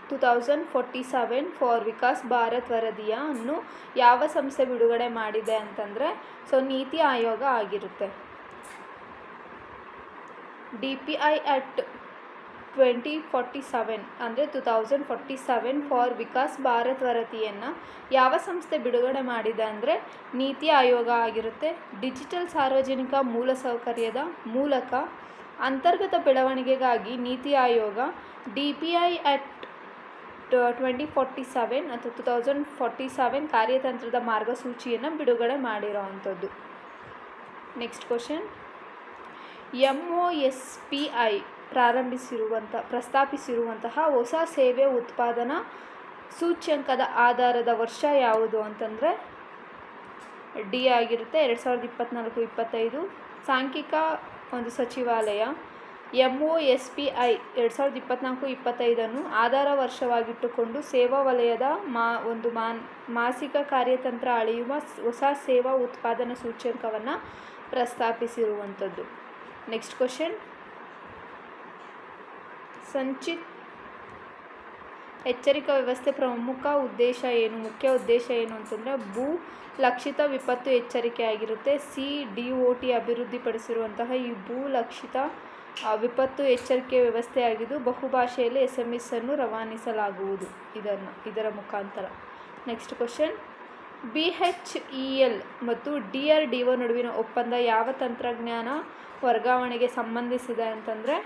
2047 for Vikas Bharat ವರದಿಯನ್ನು ಯಾವ ಸಂಸ್ಥೆ ಬಿಡುಗಡೆ ಮಾಡಿದೆ ಅಂತಂದರೆ ಸೊ ನೀತಿ ಆಯೋಗ ಆಗಿರುತ್ತೆ. DPI Act 2047 ಅಂದರೆ 2047 ಫಾರ್ ವಿಕಾಸ್ ಭಾರತ್ ವರದಿಯನ್ನು ಯಾವ ಸಂಸ್ಥೆ ಬಿಡುಗಡೆ ಮಾಡಿದೆ ಅಂದರೆ ನೀತಿ ಆಯೋಗ ಆಗಿರುತ್ತೆ. ಡಿಜಿಟಲ್ ಸಾರ್ವಜನಿಕ ಮೂಲಸೌಕರ್ಯದ ಮೂಲಕ ಅಂತರ್ಗತ ಬೆಳವಣಿಗೆಗಾಗಿ ನೀತಿ ಆಯೋಗ DPI Act 2047 ಅಥವಾ 2047 ಕಾರ್ಯತಂತ್ರದ ಮಾರ್ಗಸೂಚಿಯನ್ನು ಬಿಡುಗಡೆ ಮಾಡಿರೋವಂಥದ್ದು. ನೆಕ್ಸ್ಟ್ ಕ್ವಶನ್ MOSPI ಪ್ರಸ್ತಾಪಿಸಿರುವಂತಹ ಹೊಸ ಸೇವೆ ಉತ್ಪಾದನಾ ಸೂಚ್ಯಂಕದ ಆಧಾರದ ವರ್ಷ ಯಾವುದು ಅಂತಂದರೆ D ಆಗಿರುತ್ತೆ. 2024-25 ಸಾಂಖ್ಯಿಕ ಒಂದು ಸಚಿವಾಲಯ MOSPI 2024-25 ಆಧಾರ ವರ್ಷವಾಗಿಟ್ಟುಕೊಂಡು ಸೇವಾ ವಲಯದ ಮಾಸಿಕ ಕಾರ್ಯತಂತ್ರ ಅಳೆಯುವ ಹೊಸ ಸೇವಾ ಉತ್ಪಾದನಾ ಸೂಚ್ಯಂಕವನ್ನು ಪ್ರಸ್ತಾಪಿಸಿರುವಂಥದ್ದು. ನೆಕ್ಸ್ಟ್ ಕ್ವಶನ್ ಎಚ್ಚರಿಕಾ ವ್ಯವಸ್ಥೆ ಪ್ರಮುಖ ಉದ್ದೇಶ ಏನು, ಮುಖ್ಯ ಉದ್ದೇಶ ಏನು ಅಂತಂದರೆ ಭೂ ಲಕ್ಷಿತ ವಿಪತ್ತು ಎಚ್ಚರಿಕೆ ಆಗಿರುತ್ತೆ. CDOT ಅಭಿವೃದ್ಧಿಪಡಿಸಿರುವಂತಹ ಈ ಭೂ ಲಕ್ಷಿತ ವಿಪತ್ತು ಎಚ್ಚರಿಕೆ ವ್ಯವಸ್ಥೆ ಆಗಿದ್ದು ಬಹುಭಾಷೆಯಲ್ಲಿ SMS ಅನ್ನು ರವಾನಿಸಲಾಗುವುದು ಇದರ ಮುಖಾಂತರ. ನೆಕ್ಸ್ಟ್ ಕ್ವಶನ್, BHEL ಮತ್ತು DRDO ನಡುವಿನ ಒಪ್ಪಂದ ಯಾವ ತಂತ್ರಜ್ಞಾನ ವರ್ಗಾವಣೆಗೆ ಸಂಬಂಧಿಸಿದೆ ಅಂತಂದರೆ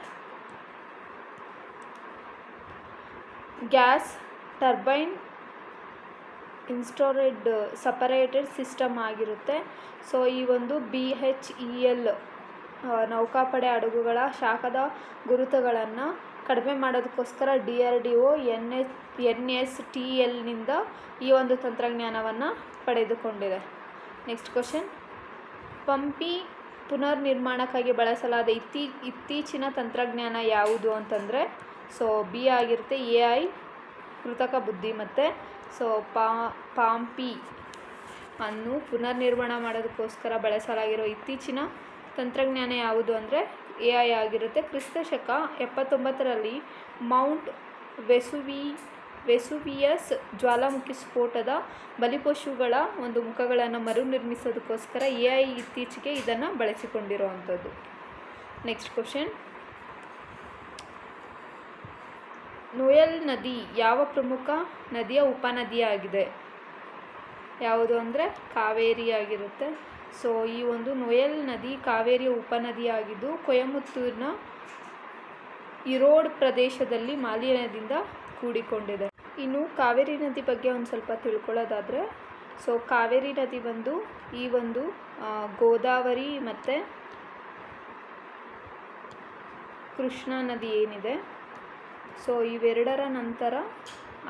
gas turbine installed separated system ಆಗಿರುತ್ತೆ. ಸೊ ಈ ಒಂದು BHEL ನೌಕಾಪಡೆ ಹಡಗುಗಳ ಶಾಖದ ಗುರುತುಗಳನ್ನು ಕಡಿಮೆ ಮಾಡೋದಕ್ಕೋಸ್ಕರ DRDO NSTLನಿಂದ ಈ ಒಂದು ತಂತ್ರಜ್ಞಾನವನ್ನು ಪಡೆದುಕೊಂಡಿದೆ. ನೆಕ್ಸ್ಟ್ ಕ್ವಶನ್, ಪಂಪಿ ಪುನರ್ನಿರ್ಮಾಣಕ್ಕಾಗಿ ಬಳಸಲಾದ ಇತ್ತೀಚಿನ ತಂತ್ರಜ್ಞಾನ ಯಾವುದು ಅಂತಂದರೆ ಸೊ B ಆಗಿರುತ್ತೆ AI ಕೃತಕ ಬುದ್ಧಿಮತ್ತೆ. ಸೊ ಪಂಪಿ ಅನ್ನು ಪುನರ್ನಿರ್ಮಾಣ ಮಾಡೋದಕ್ಕೋಸ್ಕರ ಬಳಸಲಾಗಿರೋ ಇತ್ತೀಚಿನ ತಂತ್ರಜ್ಞಾನ ಯಾವುದು ಅಂದರೆ AI ಆಗಿರುತ್ತೆ. ಕ್ರಿಸ್ತಶಕ 79ರಲ್ಲಿ ಮೌಂಟ್ ವೆಸುವಿಯಸ್ ಜ್ವಾಲಾಮುಖಿ ಸ್ಫೋಟದ ಬಲಿಪಶುಗಳ ಒಂದು ಮುಖಗಳನ್ನು ಮರುನಿರ್ಮಿಸೋದಕ್ಕೋಸ್ಕರ AI ಇತ್ತೀಚೆಗೆ ಇದನ್ನು ಬಳಸಿಕೊಂಡಿರುವಂಥದ್ದು. ನೆಕ್ಸ್ಟ್ ಕ್ವಶನ್, ನೋಯಲ್ ನದಿ ಯಾವ ಪ್ರಮುಖ ನದಿಯ ಉಪನದಿಯಾಗಿದೆ? ಯಾವುದು ಅಂದರೆ ಕಾವೇರಿ ಆಗಿರುತ್ತೆ. ಸೊ ಈ ಒಂದು ನೋಯಲ್ ನದಿ ಕಾವೇರಿಯ ಉಪನದಿಯಾಗಿದ್ದು ಕೊಯಮತ್ತೂರಿನ ಇರೋಡ್ ಪ್ರದೇಶದಲ್ಲಿ ಮಾಲಿನ್ಯದಿಂದ ಕೂಡಿಕೊಂಡಿದೆ. ಇನ್ನು ಕಾವೇರಿ ನದಿ ಬಗ್ಗೆ ಒಂದು ಸ್ವಲ್ಪ ತಿಳ್ಕೊಳ್ಳೋದಾದರೆ ಸೊ ಕಾವೇರಿ ನದಿ ಬಂದು ಈ ಒಂದು ಗೋದಾವರಿ ಮತ್ತು ಕೃಷ್ಣಾ ನದಿ ಏನಿದೆ ಸೊ ಇವೆರಡರ ನಂತರ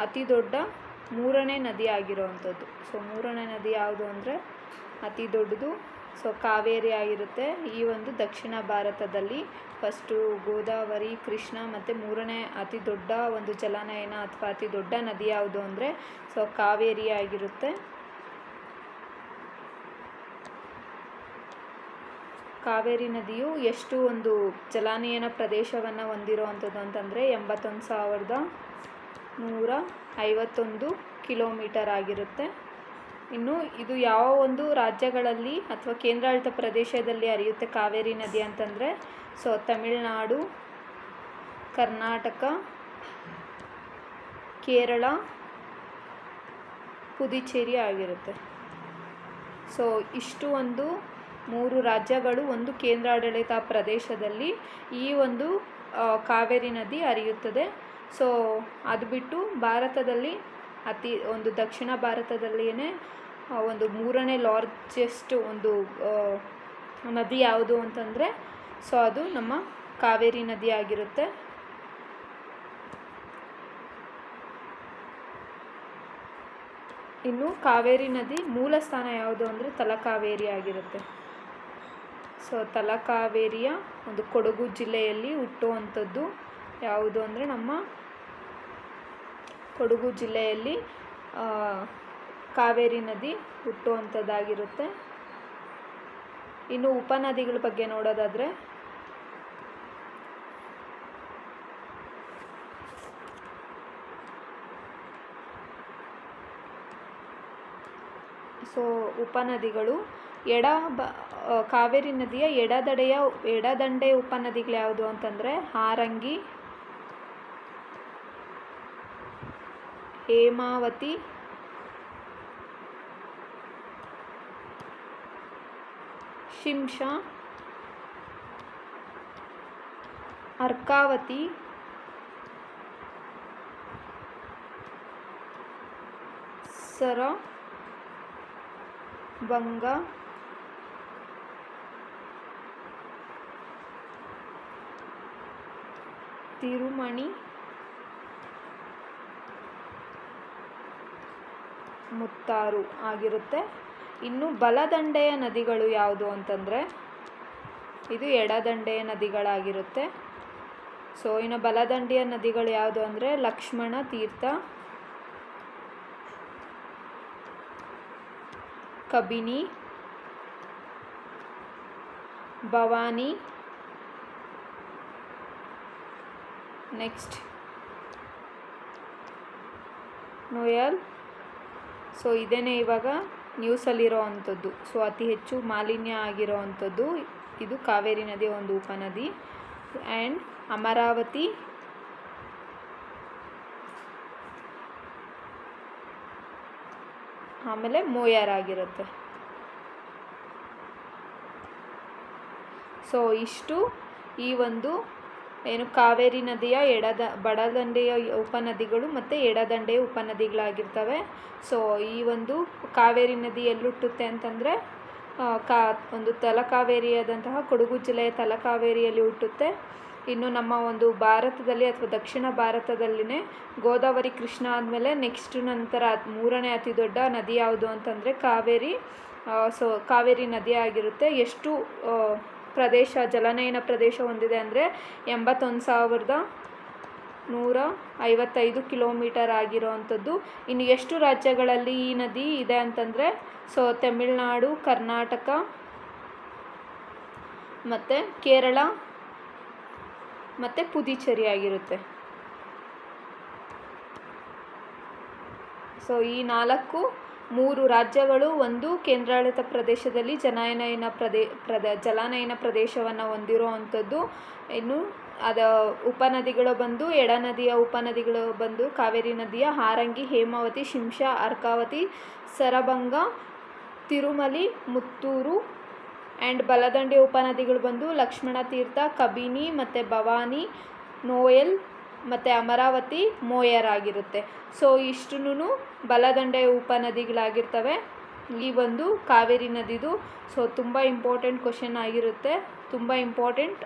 ಅತಿ ದೊಡ್ಡ ಮೂರನೇ ನದಿ ಆಗಿರೋವಂಥದ್ದು. ಸೊ ಮೂರನೇ ನದಿ ಯಾವುದು ಅಂದರೆ ಅತಿ ದೊಡ್ಡದು ಸೊ ಕಾವೇರಿ ಆಗಿರುತ್ತೆ. ಈ ಒಂದು ದಕ್ಷಿಣ ಭಾರತದಲ್ಲಿ ಫಸ್ಟು ಗೋದಾವರಿ, ಕೃಷ್ಣ ಮತ್ತು ಮೂರನೇ ಅತಿ ದೊಡ್ಡ ಒಂದು ಜಲಾನಯನ ಅಥವಾ ಅತಿ ದೊಡ್ಡ ನದಿ ಯಾವುದು ಅಂದರೆ ಸೊ ಕಾವೇರಿ ಆಗಿರುತ್ತೆ. ಕಾವೇರಿ ನದಿಯು ಎಷ್ಟು ಒಂದು ಜಲಾನಯನ ಪ್ರದೇಶವನ್ನು ಹೊಂದಿರುವಂಥದ್ದು ಅಂತಂದರೆ 81,151 ಕಿಲೋಮೀಟರ್ ಆಗಿರುತ್ತೆ. ಇನ್ನು ಇದು ಯಾವ ಒಂದು ರಾಜ್ಯಗಳಲ್ಲಿ ಅಥವಾ ಕೇಂದ್ರಾಡಳಿತ ಪ್ರದೇಶದಲ್ಲಿ ಹರಿಯುತ್ತೆ ಕಾವೇರಿ ನದಿ ಅಂತಂದರೆ ಸೊ ತಮಿಳುನಾಡು, ಕರ್ನಾಟಕ, ಕೇರಳ, ಪುದುಚೇರಿ ಆಗಿರುತ್ತೆ. ಸೊ ಇಷ್ಟು ಒಂದು 3 ರಾಜ್ಯಗಳು ಒಂದು ಕೇಂದ್ರಾಡಳಿತ ಪ್ರದೇಶದಲ್ಲಿ ಈ ಒಂದು ಕಾವೇರಿ ನದಿ ಹರಿಯುತ್ತದೆ. ಸೊ ಅದು ಬಿಟ್ಟು ಭಾರತದಲ್ಲಿ ಒಂದು ದಕ್ಷಿಣ ಭಾರತದಲ್ಲಿಯೇ ಒಂದು ಮೂರನೇ ಲಾರ್ಜೆಸ್ಟ್ ಒಂದು ನದಿ ಯಾವುದು ಅಂತಂದರೆ ಸೊ ಅದು ನಮ್ಮ ಕಾವೇರಿ ನದಿ ಆಗಿರುತ್ತೆ. ಇನ್ನು ಕಾವೇರಿ ನದಿ ಮೂಲ ಸ್ಥಾನ ಯಾವುದು ಅಂದರೆ ತಲಕಾವೇರಿ ಆಗಿರುತ್ತೆ. ಸೊ ತಲಕಾವೇರಿಯ ಒಂದು ಕೊಡಗು ಜಿಲ್ಲೆಯಲ್ಲಿ ಹುಟ್ಟುವಂಥದ್ದು ಯಾವುದು ಅಂದರೆ ನಮ್ಮ ಕೊಡಗು ಜಿಲ್ಲೆಯಲ್ಲಿ ಕಾವೇರಿ ನದಿ ಹುಟ್ಟುವಂಥದ್ದಾಗಿರುತ್ತೆ. ಇನ್ನು ಉಪನದಿಗಳ ಬಗ್ಗೆ ನೋಡೋದಾದರೆ ಸೊ ಉಪನದಿಗಳು ಕಾವೇರಿ ನದಿಯ ಎಡದಂಡೆಯ ಉಪನದಿಗಳು ಯಾವುದು ಅಂತಂದರೆ ಹಾರಂಗಿ, ಹೇಮಾವತಿ, ಶಿಂಷಾ, ಅರ್ಕಾವತಿ, ಸರ, ಬಂಗ, ತಿರುಮಣಿ, ಮುತ್ತಾರು ಆಗಿರುತ್ತೆ. ಇನ್ನು ಬಲದಂಡೆಯ ನದಿಗಳು ಯಾವುದು ಅಂತಂದರೆ ಇದು ಎಡದಂಡೆಯ ನದಿಗಳಾಗಿರುತ್ತೆ. ಸೊ ಇನ್ನು ಬಲದಂಡೆಯ ನದಿಗಳು ಯಾವುದು ಅಂದರೆ ಲಕ್ಷ್ಮಣ ತೀರ್ಥ, ಕಬಿನಿ, ಭವಾನಿ, ನೆಕ್ಸ್ಟ್ ನೋಯಲ್. ಸೊ ಇದೇನೇ ಇವಾಗ ನ್ಯೂಸಲ್ಲಿರೋ ಅಂಥದ್ದು. ಸೊ ಅತಿ ಹೆಚ್ಚು ಮಾಲಿನ್ಯ ಆಗಿರೋ ಅಂಥದ್ದು ಇದು ಕಾವೇರಿ ನದಿಯ ಒಂದು ಉಪನದಿ. ಆ್ಯಂಡ್ ಅಮರಾವತಿ, ಆಮೇಲೆ ಮೋಯಾರ್ ಆಗಿರುತ್ತೆ. ಸೊ ಇಷ್ಟು ಈ ಒಂದು ಏನು ಕಾವೇರಿ ನದಿಯ ಬಡದಂಡೆಯ ಉಪನದಿಗಳು ಮತ್ತು ಎಡದಂಡೆಯ ಉಪನದಿಗಳಾಗಿರ್ತವೆ. ಸೊ ಈ ಒಂದು ಕಾವೇರಿ ನದಿ ಎಲ್ಲಿ ಅಂತಂದರೆ ಒಂದು ತಲಕಾವೇರಿಯಾದಂತಹ ಕೊಡಗು ಜಿಲ್ಲೆಯ ತಲಕಾವೇರಿಯಲ್ಲಿ ಹುಟ್ಟುತ್ತೆ. ಇನ್ನು ನಮ್ಮ ಒಂದು ಭಾರತದಲ್ಲಿ ಅಥವಾ ದಕ್ಷಿಣ ಭಾರತದಲ್ಲಿನೇ ಗೋದಾವರಿ, ಕೃಷ್ಣ ಆದಮೇಲೆ ನಂತರ ಮೂರನೇ ಅತಿ ದೊಡ್ಡ ನದಿ ಯಾವುದು ಅಂತಂದರೆ ಕಾವೇರಿ. ಸೊ ಕಾವೇರಿ ನದಿ ಆಗಿರುತ್ತೆ. ಎಷ್ಟು ಪ್ರದೇಶ, ಜಲನಯನ ಪ್ರದೇಶ ಹೊಂದಿದೆ ಅಂದರೆ 81,155 ಕಿಲೋಮೀಟರ್ ಆಗಿರೋ ಅಂಥದ್ದು. ಇನ್ನು ಎಷ್ಟು ರಾಜ್ಯಗಳಲ್ಲಿ ಈ ನದಿ ಇದೆ ಅಂತಂದರೆ ಸೊ ತಮಿಳುನಾಡು, ಕರ್ನಾಟಕ ಮತ್ತು ಕೇರಳ ಮತ್ತು ಪುದುಚೇರಿ ಆಗಿರುತ್ತೆ. ಸೊ ಈ 3 ರಾಜ್ಯಗಳು ಒಂದು ಕೇಂದ್ರಾಡಳಿತ ಪ್ರದೇಶದಲ್ಲಿ ಜಲಾನಯನ ಪ್ರದೇಶವನ್ನು ಹೊಂದಿರೋ ಅಂಥದ್ದು. ಇನ್ನು ಉಪನದಿಗಳು ಬಂದು ಎಡನದಿಯ ಉಪನದಿಗಳು ಬಂದು ಕಾವೇರಿ ನದಿಯ ಹಾರಂಗಿ, ಹೇಮಾವತಿ, ಶಿಂಷಾ, ಅರ್ಕಾವತಿ, ಸರಭಂಗ, ತಿರುಮಲಿ, ಮುತ್ತೂರು. ಆ್ಯಂಡ್ ಬಲದಂಡೆಯ ಉಪನದಿಗಳು ಬಂದು ಲಕ್ಷ್ಮಣ ತೀರ್ಥ, ಕಬಿನಿ ಮತ್ತು ಭವಾನಿ, ನೋಯಲ್ ಮತ್ತು ಅಮರಾವತಿ, ಮೋಯರ್ ಆಗಿರುತ್ತೆ. ಸೊ ಇಷ್ಟೂ ಬಲದಂಡೆಯ ಉಪನದಿಗಳಾಗಿರ್ತವೆ ಈ ಒಂದು ಕಾವೇರಿ ನದಿದು. ಸೊ ತುಂಬ ಇಂಪಾರ್ಟೆಂಟ್ ಕ್ವಶನ್ ಆಗಿರುತ್ತೆ, ತುಂಬ ಇಂಪಾರ್ಟೆಂಟ್.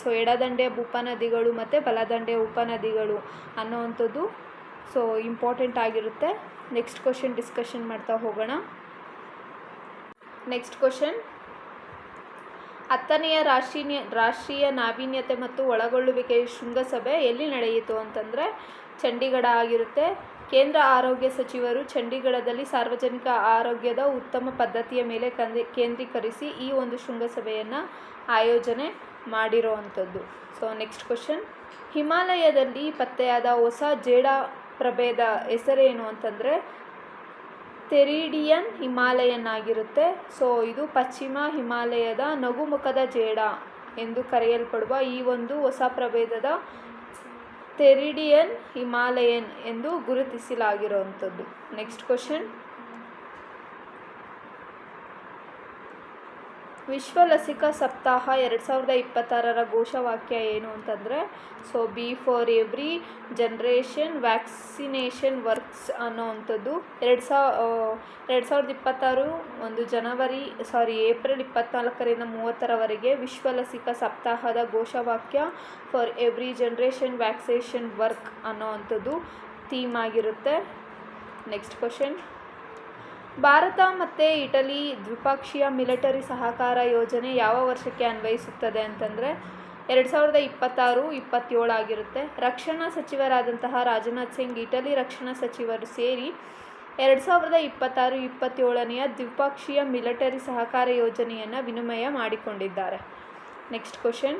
ಸೊ ಎಡದಂಡೆಯ ಉಪನದಿಗಳು ಮತ್ತು ಬಲದಂಡೆಯ ಉಪನದಿಗಳು ಅನ್ನೋವಂಥದ್ದು ಸೊ ಇಂಪಾರ್ಟೆಂಟ್ ಆಗಿರುತ್ತೆ. ನೆಕ್ಸ್ಟ್ ಕ್ವಶನ್ ಡಿಸ್ಕಷನ್ ಮಾಡ್ತಾ ಹೋಗೋಣ. ನೆಕ್ಸ್ಟ್ ಕ್ವಶನ್, 10ನೆಯ ರಾಷ್ಟ್ರೀಯ ನಾವೀನ್ಯತೆ ಮತ್ತು ಒಳಗೊಳ್ಳುವಿಕೆಯ ಶೃಂಗಸಭೆ ಎಲ್ಲಿ ನಡೆಯಿತು ಅಂತಂದರೆ ಚಂಡೀಗಢ ಆಗಿರುತ್ತೆ. ಕೇಂದ್ರ ಆರೋಗ್ಯ ಸಚಿವರು ಚಂಡೀಗಢದಲ್ಲಿ ಸಾರ್ವಜನಿಕ ಆರೋಗ್ಯದ ಉತ್ತಮ ಪದ್ಧತಿಯ ಮೇಲೆ ಕೇಂದ್ರೀಕರಿಸಿ ಈ ಒಂದು ಶೃಂಗಸಭೆಯನ್ನು ಆಯೋಜನೆ ಮಾಡಿರೋ ಅಂಥದ್ದು. ಸೊ ನೆಕ್ಸ್ಟ್ ಕ್ವಶನ್, ಹಿಮಾಲಯದಲ್ಲಿ ಪತ್ತೆಯಾದ ಹೊಸ ಜೇಡ ಪ್ರಭೇದ ಹೆಸರೇನು ಅಂತಂದರೆ ಥೆರಿಡಿಯನ್ ಹಿಮಾಲಯನ್ ಆಗಿರುತ್ತೆ. ಸೊ ಇದು ಪಶ್ಚಿಮ ಹಿಮಾಲಯದ ನಗುಮುಖದ ಜೇಡ ಎಂದು ಕರೆಯಲ್ಪಡುವ ಈ ಒಂದು ಹೊಸ ಪ್ರಭೇದದ ಥೆರಿಡಿಯನ್ ಹಿಮಾಲಯನ್ ಎಂದು ಗುರುತಿಸಲಾಗಿರುವಂಥದ್ದು. ನೆಕ್ಸ್ಟ್ ಕ್ವಶನ್, ವಿಶ್ವ ಲಸಿಕಾ ಸಪ್ತಾಹ 2026ರ ಘೋಷವಾಕ್ಯ ಏನು ಅಂತಂದರೆ so be for every generation vaccination works ಅನ್ನೋವಂಥದ್ದು. 2026 ಏಪ್ರಿಲ್ 24ರಿಂದ 30ರವರೆಗೆ ವಿಶ್ವ ಲಸಿಕಾ ಸಪ್ತಾಹದ ಘೋಷವಾಕ್ಯ for every generation vaccination work ಅನ್ನೋವಂಥದ್ದು ಥೀಮ್ ಆಗಿರುತ್ತೆ. ನೆಕ್ಸ್ಟ್ ಕ್ವಶನ್, ಭಾರತ ಮತ್ತು ಇಟಲಿ ದ್ವಿಪಕ್ಷೀಯ ಮಿಲಿಟರಿ ಸಹಕಾರ ಯೋಜನೆ ಯಾವ ವರ್ಷಕ್ಕೆ ಅನ್ವಯಿಸುತ್ತದೆ ಅಂತಂದರೆ 2026-27 ಆಗಿರುತ್ತೆ. ರಕ್ಷಣಾ ಸಚಿವರಾದಂತಹ ರಾಜನಾಥ್ ಸಿಂಗ್, ಇಟಲಿ ರಕ್ಷಣಾ ಸಚಿವರು ಸೇರಿ 2026-27ನೆಯ ದ್ವಿಪಕ್ಷೀಯ ಮಿಲಿಟರಿ ಸಹಕಾರ ಯೋಜನೆಯನ್ನು ವಿನಿಮಯ ಮಾಡಿಕೊಂಡಿದ್ದಾರೆ. ನೆಕ್ಸ್ಟ್ ಕ್ವಶನ್,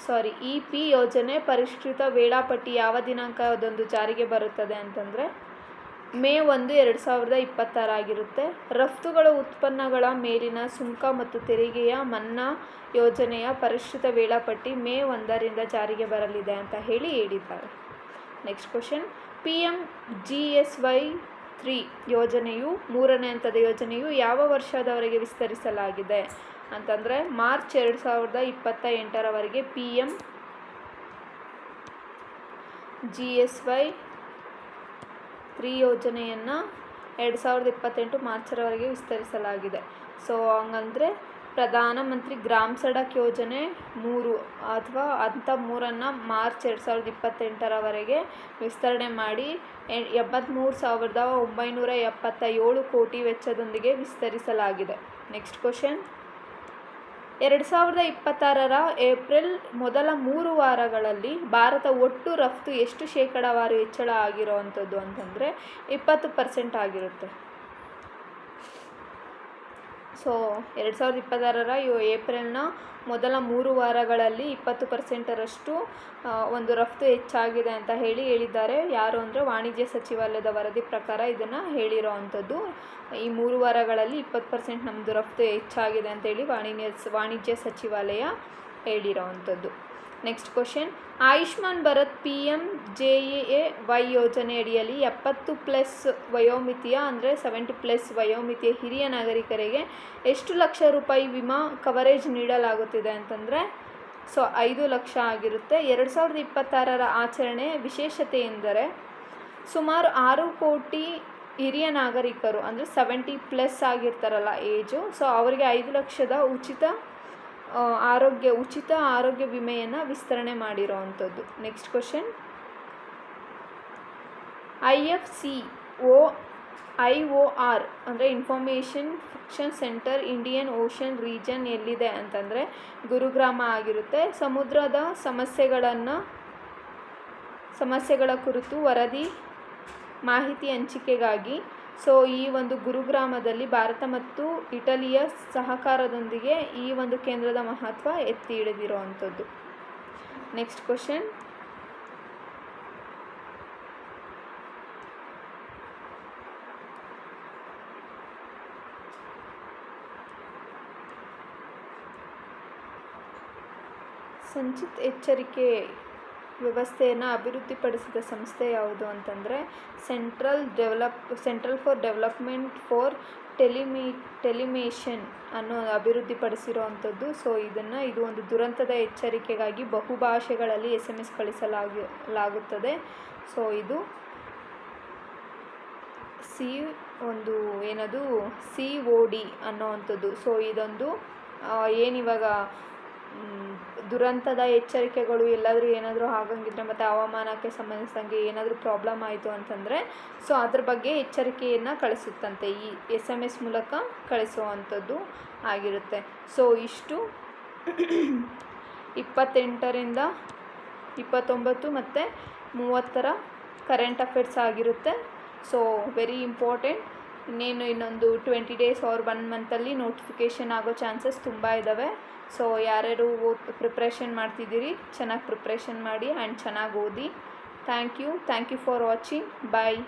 RODTEP ಯೋಜನೆ ಪರಿಷ್ಕೃತ ವೇಳಾಪಟ್ಟಿ ಯಾವ ದಿನಾಂಕದಂದು ಜಾರಿಗೆ ಬರುತ್ತದೆ ಅಂತಂದರೆ ಮೇ 1, 2026 ಆಗಿರುತ್ತೆ. ರಫ್ತುಗಳ ಉತ್ಪನ್ನಗಳ ಮೇಲಿನ ಸುಂಕ ಮತ್ತು ತೆರಿಗೆಯ ಮನ್ನಾ ಯೋಜನೆಯ ಪರಿಷ್ಕೃತ ವೇಳಾಪಟ್ಟಿ ಮೇ 1ರಿಂದ ಜಾರಿಗೆ ಬರಲಿದೆ ಅಂತ ಹೇಳಿದ್ದಾರೆ. ನೆಕ್ಸ್ಟ್ ಕ್ವಶನ್, PMGSY 3 ಯೋಜನೆಯು 3ನೇ ಹಂತದ ಯೋಜನೆಯು ಯಾವ ವರ್ಷದವರೆಗೆ ವಿಸ್ತರಿಸಲಾಗಿದೆ ಅಂತಂದರೆ ಮಾರ್ಚ್ 2028ರವರೆಗೆ PMGSY 3 ಯೋಜನೆಯನ್ನು 2028 ಮಾರ್ಚರವರೆಗೆ ವಿಸ್ತರಿಸಲಾಗಿದೆ. ಸೊ ಹಂಗಂದರೆ ಪ್ರಧಾನಮಂತ್ರಿ ಗ್ರಾಮ್ ಸಡಕ್ ಯೋಜನೆ 3 ಅಥವಾ ಹಂತ 3ನ್ನು ಮಾರ್ಚ್ 2028ರವರೆಗೆ ವಿಸ್ತರಣೆ ಮಾಡಿ 83,977 ಕೋಟಿ ವೆಚ್ಚದೊಂದಿಗೆ ವಿಸ್ತರಿಸಲಾಗಿದೆ. ನೆಕ್ಸ್ಟ್ ಕ್ವಶನ್, 2026ರ ಏಪ್ರಿಲ್ ಮೊದಲ 3 ವಾರಗಳಲ್ಲಿ ಭಾರತ ಒಟ್ಟು ರಫ್ತು ಎಷ್ಟು ಶೇಕಡಾವಾರು ಹೆಚ್ಚಳ ಆಗಿರೋವಂಥದ್ದು ಅಂತಂದರೆ 20% ಆಗಿರುತ್ತೆ. ಸೊ 2026 ಏಪ್ರಿಲ್ನ ಮೊದಲ 3 ವಾರಗಳಲ್ಲಿ 20%ರಷ್ಟು ಒಂದು ರಫ್ತು ಹೆಚ್ಚಾಗಿದೆ ಅಂತ ಹೇಳಿದ್ದಾರೆ. ಯಾರು ಅಂದರೆ ವಾಣಿಜ್ಯ ಸಚಿವಾಲಯದ ವರದಿ ಪ್ರಕಾರ ಇದನ್ನು ಹೇಳಿರೋ ಅಂಥದ್ದು. ಈ 3 ವಾರಗಳಲ್ಲಿ 20% ನಮ್ಮದು ರಫ್ತು ಹೆಚ್ಚಾಗಿದೆ ಅಂತೇಳಿ ವಾಣಿಜ್ಯ ಸಚಿವಾಲಯ ಹೇಳಿರೋ ಅಂಥದ್ದು. Next question, Ayushman Bharat PMJAY ಯೋಜನೆ ಅಡಿಯಲ್ಲಿ 70+ ವಯೋಮಿತಿಯ ಅಂದರೆ 70+ ವಯೋಮಿತಿಯ ಹಿರಿಯ ನಾಗರಿಕರಿಗೆ ಎಷ್ಟು ಲಕ್ಷ ರೂಪಾಯಿ ವಿಮಾ ಕವರೇಜ್ ನೀಡಲಾಗುತ್ತಿದೆ ಅಂತಂದರೆ 5 ಲಕ್ಷ ಆಗಿರುತ್ತೆ. 2026 ಆಚರಣೆ ವಿಶೇಷತೆ ಎಂದರೆ ಸುಮಾರು 6 ಕೋಟಿ ಹಿರಿಯ ನಾಗರಿಕರು ಅಂದರೆ 70+ ಆಗಿರ್ತಾರಲ್ಲ ಏಜು, ಸೊ ಅವರಿಗೆ 5 ಲಕ್ಷದ ಉಚಿತ ಆರೋಗ್ಯ ವಿಮೆಯನ್ನು ವಿಸ್ತರಣೆ ಮಾಡಿರೋ ಅಂಥದ್ದು. ನೆಕ್ಸ್ಟ್ ಕ್ವಶನ್, IFCOIOR ಅಂದರೆ information fiction centre Indian ocean region ಎಲ್ಲಿದೆ ಅಂತಂದರೆ ಗುರುಗ್ರಾಮ ಆಗಿರುತ್ತೆ. ಸಮುದ್ರದ ಸಮಸ್ಯೆಗಳ ಕುರಿತು ವರದಿ ಮಾಹಿತಿ ಹಂಚಿಕೆಗಾಗಿ ಸೊ ಈ ಒಂದು ಗುರುಗ್ರಾಮದಲ್ಲಿ ಭಾರತ ಮತ್ತು ಇಟಲಿಯ ಸಹಕಾರದೊಂದಿಗೆ ಈ ಒಂದು ಕೇಂದ್ರದ ಮಹತ್ವ ಎತ್ತಿ ಹಿಡಿದಿರೋ ಅಂಥದ್ದು. ನೆಕ್ಸ್ಟ್ ಕ್ವಶನ್, ಸಂಚಿತ ಎಚ್ಚರಿಕೆ ವ್ಯವಸ್ಥೆಯನ್ನು ಅಭಿವೃದ್ಧಿಪಡಿಸಿದ ಸಂಸ್ಥೆ ಯಾವುದು ಅಂತಂದರೆ ಸೆಂಟ್ರಲ್ ಫಾರ್ ಡೆವಲಪ್ಮೆಂಟ್ ಫಾರ್ ಟೆಲಿಮೇಷನ್ ಅನ್ನು ಅಭಿವೃದ್ಧಿಪಡಿಸಿರೋ ಅಂಥದ್ದು. ಸೊ ಇದು ಒಂದು ದುರಂತದ ಎಚ್ಚರಿಕೆಗಾಗಿ ಬಹುಭಾಷೆಗಳಲ್ಲಿ SMS ಕಳಿಸಲಾಗುತ್ತದೆ. ಸೊ ಇದು COD ಅನ್ನೋ ಅಂಥದ್ದು. ಸೊ ಇದೊಂದು ಏನಿವಾಗ ದುರಂತದ ಎಚ್ಚರಿಕೆಗಳು ಎಲ್ಲಾದರೂ ಏನಾದರೂ ಆಗಂಗಿದ್ರೆ ಮತ್ತು ಹವಾಮಾನಕ್ಕೆ ಸಂಬಂಧಿಸಿದಂಗೆ ಏನಾದರೂ ಪ್ರಾಬ್ಲಮ್ ಆಯಿತು ಅಂತಂದರೆ ಸೊ ಅದ್ರ ಬಗ್ಗೆ ಎಚ್ಚರಿಕೆಯನ್ನು ಕಳಿಸುತ್ತಂತೆ, ಈ SMS ಮೂಲಕ ಕಳಿಸುವಂಥದ್ದು ಆಗಿರುತ್ತೆ. ಸೊ ಇಷ್ಟು 28ರಿಂದ 29 ಮತ್ತು 30 ಕರೆಂಟ್ ಅಫೇರ್ಸ್ ಆಗಿರುತ್ತೆ. So very important. ಇನ್ನೊಂದು 20 ಡೇಸ್ ಆರ್ 1 ಮಂತಲ್ಲಿ ನೋಟಿಫಿಕೇಷನ್ ಆಗೋ ಚಾನ್ಸಸ್ ತುಂಬ ಇದ್ದಾವೆ. ಸೊ ಯಾರ್ಯಾರು ಪ್ರಿಪ್ರೇಷನ್ ಮಾಡ್ತಿದ್ದೀರಿ ಚೆನ್ನಾಗಿ ಪ್ರಿಪ್ರೇಷನ್ ಮಾಡಿ ಆ್ಯಂಡ್ ಚೆನ್ನಾಗಿ ಓದಿ. Thank you for watching. Bye.